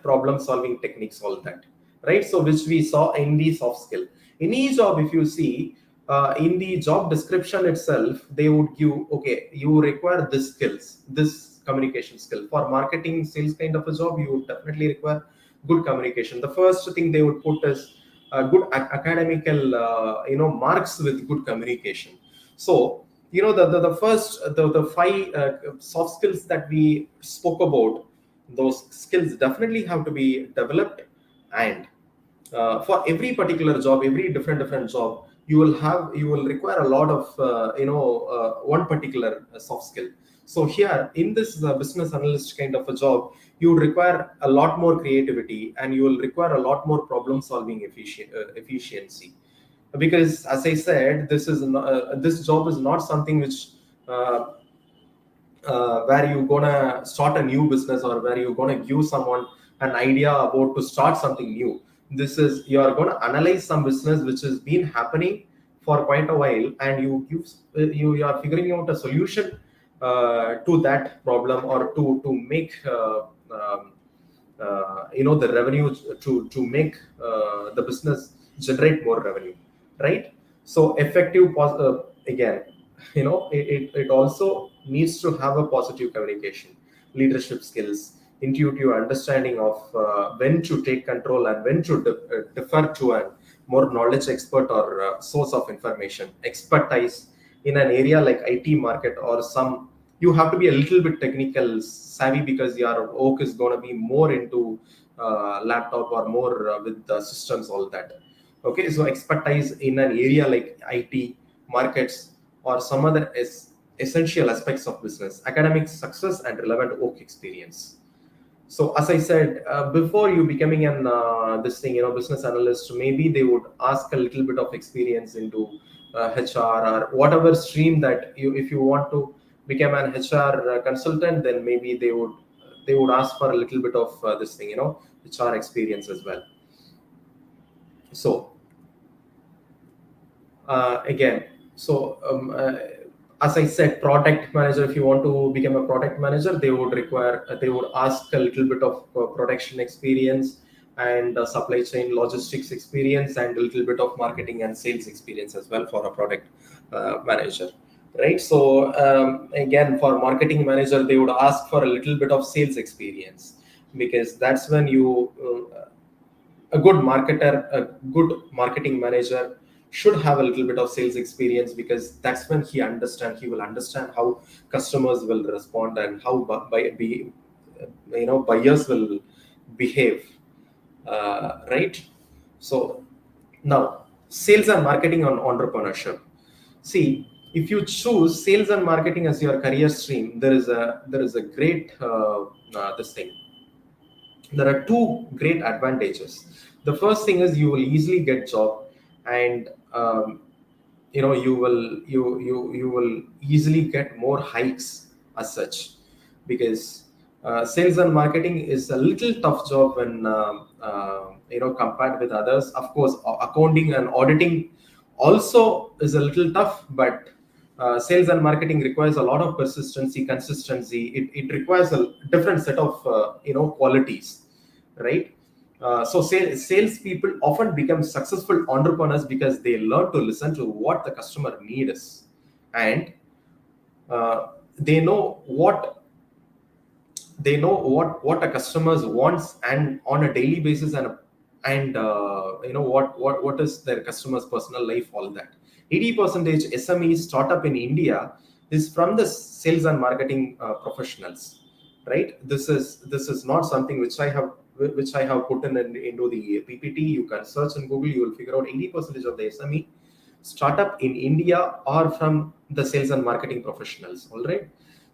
S2: problem solving techniques, all that, right? So which we saw in the soft skill. Any job, if you see in the job description itself, they would give, okay, you require this skills, this communication skill. For marketing sales kind of a job, you would definitely require good communication. The first thing they would put is good academical marks with good communication. So the first the five soft skills that we spoke about, those skills definitely have to be developed. And for every particular job, every different job, you will require a lot of one particular soft skill. So here in this business analyst kind of a job, you require a lot more creativity and you will require a lot more problem solving efficiency, because as I said, this job is not something which where you're gonna start a new business or where you're gonna give someone an idea about to start something new. This is, you are gonna analyze some business which has been happening for quite a while, and you are figuring out a solution to that problem, or to make the revenue, to make the business generate more revenue, right? So effective again, it also needs to have a positive communication, leadership skills, intuitive understanding of when to take control and when to defer to a more knowledge expert or source of information, expertise in an area like IT market or some. You have to be a little bit technical savvy because your work is going to be more into laptop or more with the systems, all that. Okay, so expertise in an area like IT markets or some other essential aspects of business, academic success and relevant work experience. So as I said, before you becoming an this thing, business analyst, maybe they would ask a little bit of experience into HR or whatever stream that you, if you want to become an HR consultant, then maybe they would ask for a little bit of this thing, HR experience as well. So again, so as I said, product manager, if you want to become a product manager, they would require, they would ask a little bit of production experience and supply chain logistics experience and a little bit of marketing and sales experience as well for a product manager, right? So again, for marketing manager, they would ask for a little bit of sales experience, because that's when you a good marketer, a good marketing manager should have a little bit of sales experience, because that's when he will understand how customers will respond and how buyers will behave, right? So now, sales and marketing on entrepreneurship. See, if you choose sales and marketing as your career stream, there is a great this thing. There are two great advantages. The first thing is you will easily get job, and you will easily get more hikes as such, because sales and marketing is a little tough job when compared with others. Of course, accounting and auditing also is a little tough, but sales and marketing requires a lot of consistency. It requires a different set of qualities, right? So sales people often become successful entrepreneurs because they learn to listen to what the customer need is, and they know what a customers wants and on a daily basis, and what is their customers personal life, all that. 80% SME startup in India is from the sales and marketing professionals, right? This is not something which I have put into the PPT. You can search in Google, you will figure out 80% of the SME startup in India are from the sales and marketing professionals. All right,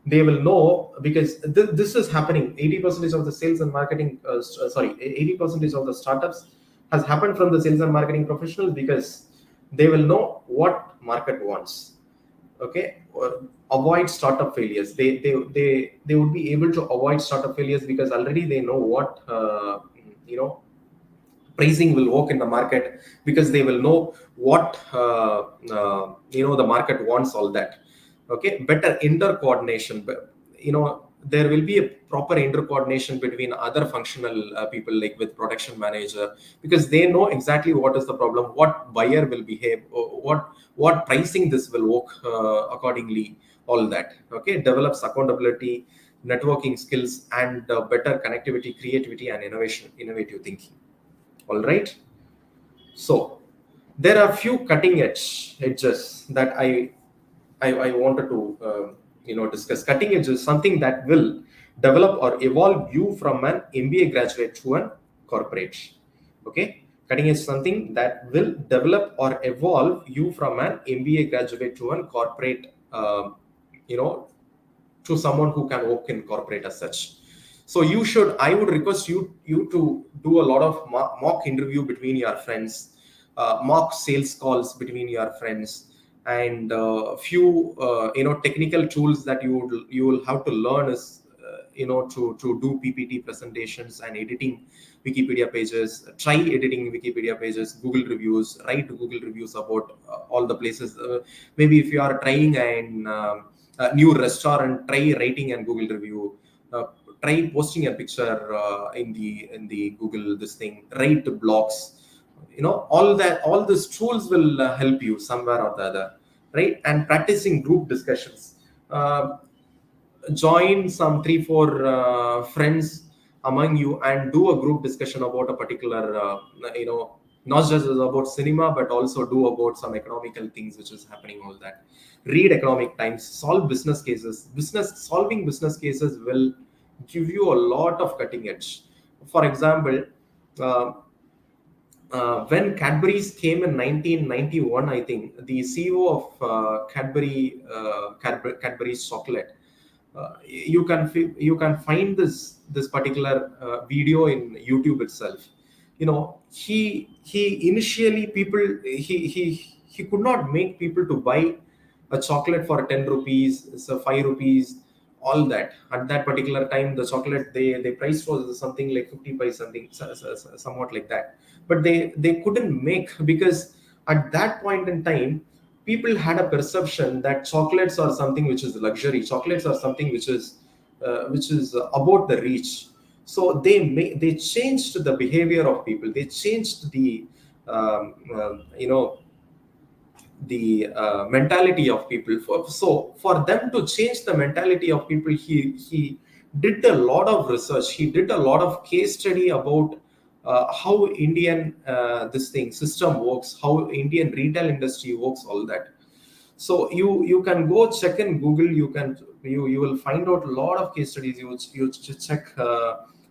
S2: they will know, because this is happening. 80% of the sales and marketing, 80% of the startups has happened from the sales and marketing professionals, because they will know what market wants. Okay, avoid startup failures. They would be able to avoid startup failures because already they know what pricing will work in the market, because they will know what the market wants, all that. Okay, better intercoordination, but there will be a proper intercoordination between other functional people, like with production manager, because they know exactly what is the problem, what buyer will behave, or what pricing this will work accordingly, all that. Okay, develops accountability, networking skills, and better connectivity, creativity, and innovative thinking. All right, so there are few cutting edges that I wanted to discuss. Cutting edge is something that will develop or evolve you from an MBA graduate to an corporate. Okay, cutting edge is something that will develop or evolve you from an MBA graduate to an corporate. You know, to someone who can work in corporate as such. So I would request you to do a lot of mock interview between your friends, mock sales calls between your friends, and few technical tools that you will have to learn is to do PPT presentations and editing Wikipedia pages. Try editing Wikipedia pages, Google reviews, write Google reviews about all the places. Maybe if you are trying a new restaurant, try writing and Google review. Try posting a picture in the Google this thing. Write blogs. All these tools will help you somewhere or the other, right? And practicing group discussions. Join some 3-4 friends among you and do a group discussion about a particular not just about cinema, but also do about some economical things which is happening, all that. Read economic times, solve business cases. Solving business cases will give you a lot of cutting edge. For example, uh, when Cadbury's came in 1991, I think the CEO of Cadbury's chocolate, you can find this particular video in YouTube itself. He initially people he could not make people to buy a chocolate for 10 rupees, so 5 rupees, all that. At that particular time, the chocolate they price was something like 50 by something, somewhat like that. But they couldn't make, because at that point in time, people had a perception that chocolates are something which is luxury. Chocolates are something which is about the reach. So they changed the behavior of people. They changed the you know the mentality of people. So for them to change the mentality of people, he did a lot of research. He did a lot of case study about how Indian this thing system works, how Indian retail industry works, all that. So you can go check in Google. You will find out a lot of case studies. You check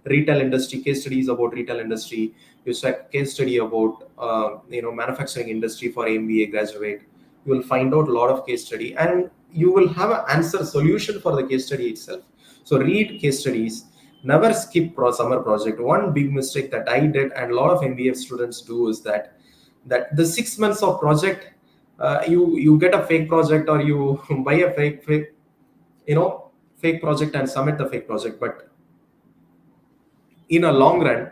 S2: retail industry case studies about retail industry. You check case study about manufacturing industry for MBA graduate. You will find out a lot of case study, and you will have an answer solution for the case study itself. So read case studies. Never skip summer project. One big mistake that I did and a lot of MBA students do is that the 6 months of project, you get a fake project, or you buy a fake fake project and submit the fake project. But in a long run,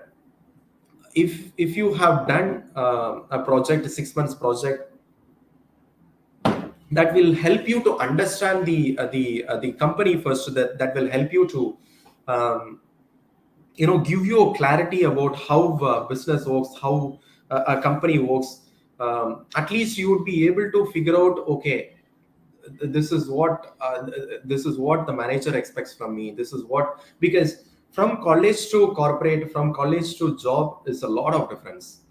S2: if you have done a project, a 6 months project, that will help you to understand the company first. That will help you to give you a clarity about how business works, how a company works. At least you would be able to figure out, okay, this is what the manager expects from me. This is what, because from college to corporate, from college to job is a lot of difference.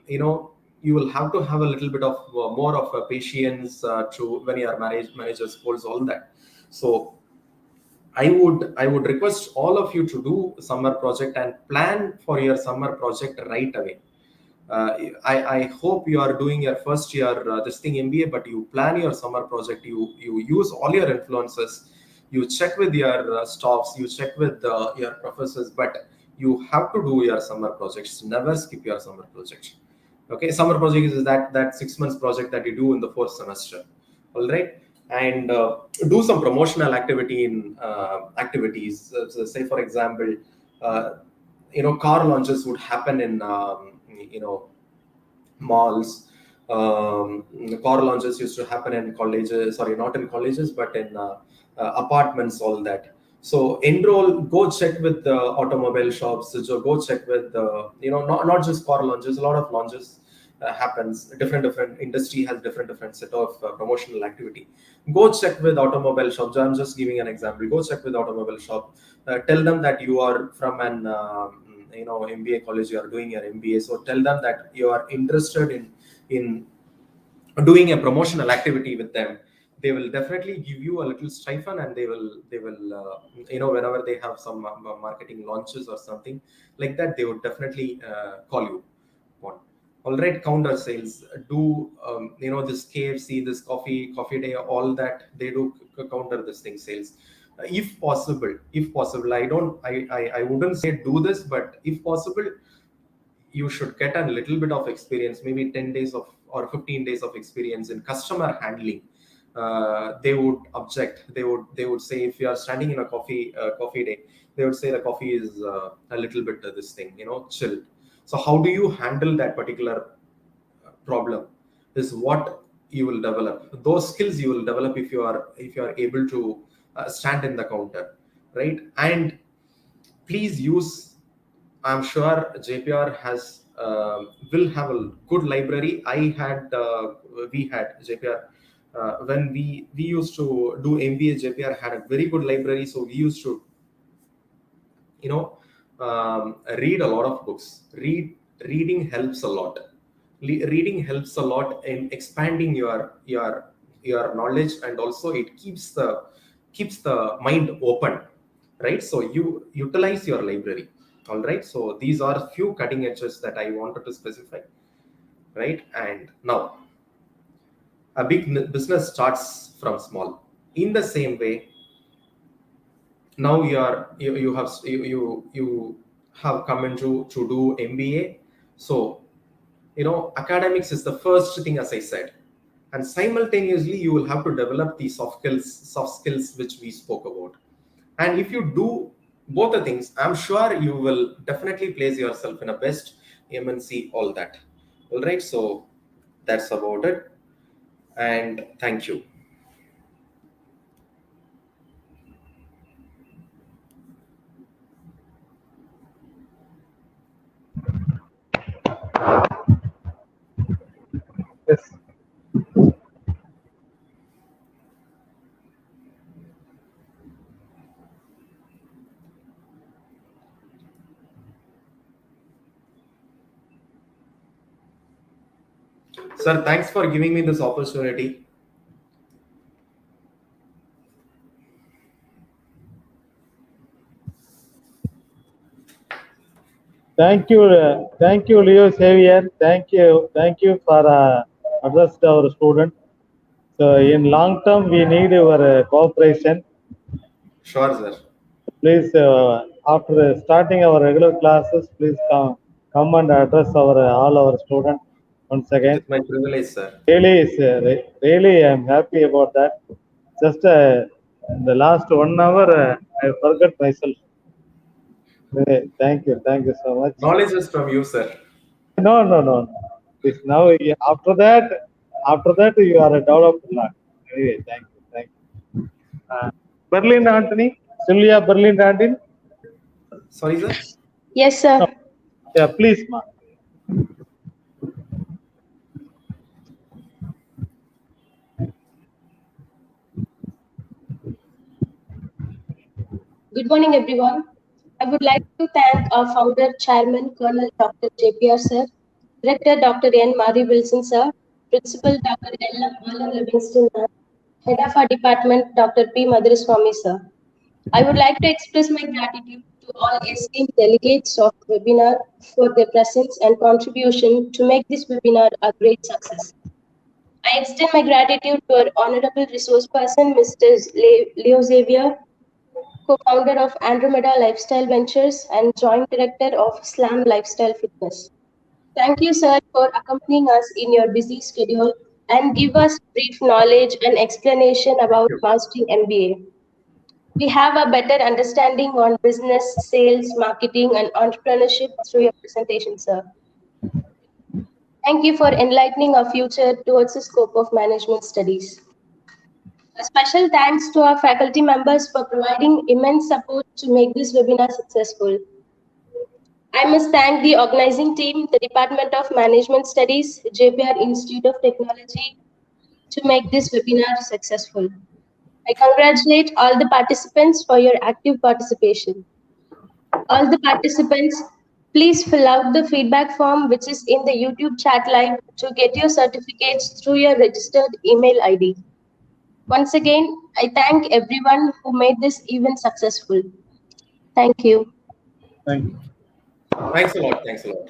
S2: You will have to have a little bit of more of a patience to when your manager scolds, all that. So I would request all of you to do summer project and plan for your summer project right away. I hope you are doing your first year this thing MBA, but you plan your summer project. You use all your influences. You check with your staffs. You check with your professors. But you have to do your summer projects. Never skip your summer project. Okay, summer project is that 6 months project that you do in the fourth semester. All right, and do some promotional activity in activities. So say for example, car launches would happen in malls. Car launches used to happen in colleges, sorry, not in colleges, but in apartments, all that. So enroll, go check with the automobile shops. So go check with the, not just car launches. A lot of launches happens. Different industry has different set of promotional activity. Go check with automobile shops. I'm just giving an example. Go check with automobile shop. Tell them that you are from an MBA college. You are doing your MBA. So tell them that you are interested in doing a promotional activity with them. They will definitely give you a little stipend, and they will whenever they have some marketing launches or something like that, they would definitely call you on. All right, counter sales. Do this KFC, this coffee day, all that they do counter this thing sales. If possible, I wouldn't say do this, but if possible, you should get a little bit of experience, maybe 10 days of or 15 days of experience in customer handling. They would object. They would say, if you are standing in a coffee day, they would say the coffee is a little bit this thing, chilled. So how do you handle that particular problem is what you will develop. Those skills you will develop if you are able to stand in the counter, right? And please use, I'm sure JPR will have a good library. We had JPR when we used to do MBA. JPR had a very good library, so we used to read a lot of books. Reading helps a lot. Reading helps a lot in expanding your knowledge, and also it keeps the mind open, right? So you utilize your library. All right, so these are few cutting edges that I wanted to specify, right? And now, a big business starts from small. In the same way, now you have come into to do MBA. So academics is the first thing, as I said, and simultaneously you will have to develop the soft skills which we spoke about. And if you do both the things, I'm sure you will definitely place yourself in a best MNC, all that. All right, so that's about it, and thank you.
S3: Yes.
S2: Sir, thanks for giving me this opportunity.
S3: Thank you, Leo Xavier. Thank you for address to our student. So in long term, we need your cooperation.
S2: Sure, sir.
S3: Please, after starting our regular classes, please come and address our all our students once again.
S2: It's my privilege, sir.
S3: Really, I'm happy about that. Just in the last 1 hour, I forgot myself. Thank you so much.
S2: Knowledge is from you, sir.
S3: No. This now after that you are a developed lot. Anyway, thank you. Berlin Anthony, Sylvia Berlin Anthony.
S2: Sorry, sir.
S4: Yes, sir.
S3: No. Yeah, please, ma.
S4: Good morning, everyone. I would like to thank our founder, Chairman, Colonel Dr. JPR, sir, Director Dr. N. Mari Wilson, sir, Principal Dr. Alan Livingston, sir, Head of our department, Dr. P. Madhuraswamy, sir. I would like to express my gratitude to all esteemed delegates of the webinar for their presence and contribution to make this webinar a great success. I extend my gratitude to our honorable resource person, Mr. Leo Xavier, co-founder of Andromeda Lifestyle Ventures and joint director of Slam Lifestyle Fitness. Thank you, sir, for accompanying us in your busy schedule and give us brief knowledge and explanation about Mastering MBA. We have a better understanding on business, sales, marketing, and entrepreneurship through your presentation, sir. Thank you for enlightening our future towards the scope of management studies. A special thanks to our faculty members for providing immense support to make this webinar successful. I must thank the organizing team, the Department of Management Studies, JPR Institute of Technology, to make this webinar successful. I congratulate all the participants for your active participation. All the participants, please fill out the feedback form which is in the YouTube chat live to get your certificates through your registered email ID. Once again, I thank everyone who made this event successful. Thank you.
S3: Thank you.
S2: Thanks a lot. Thanks a lot.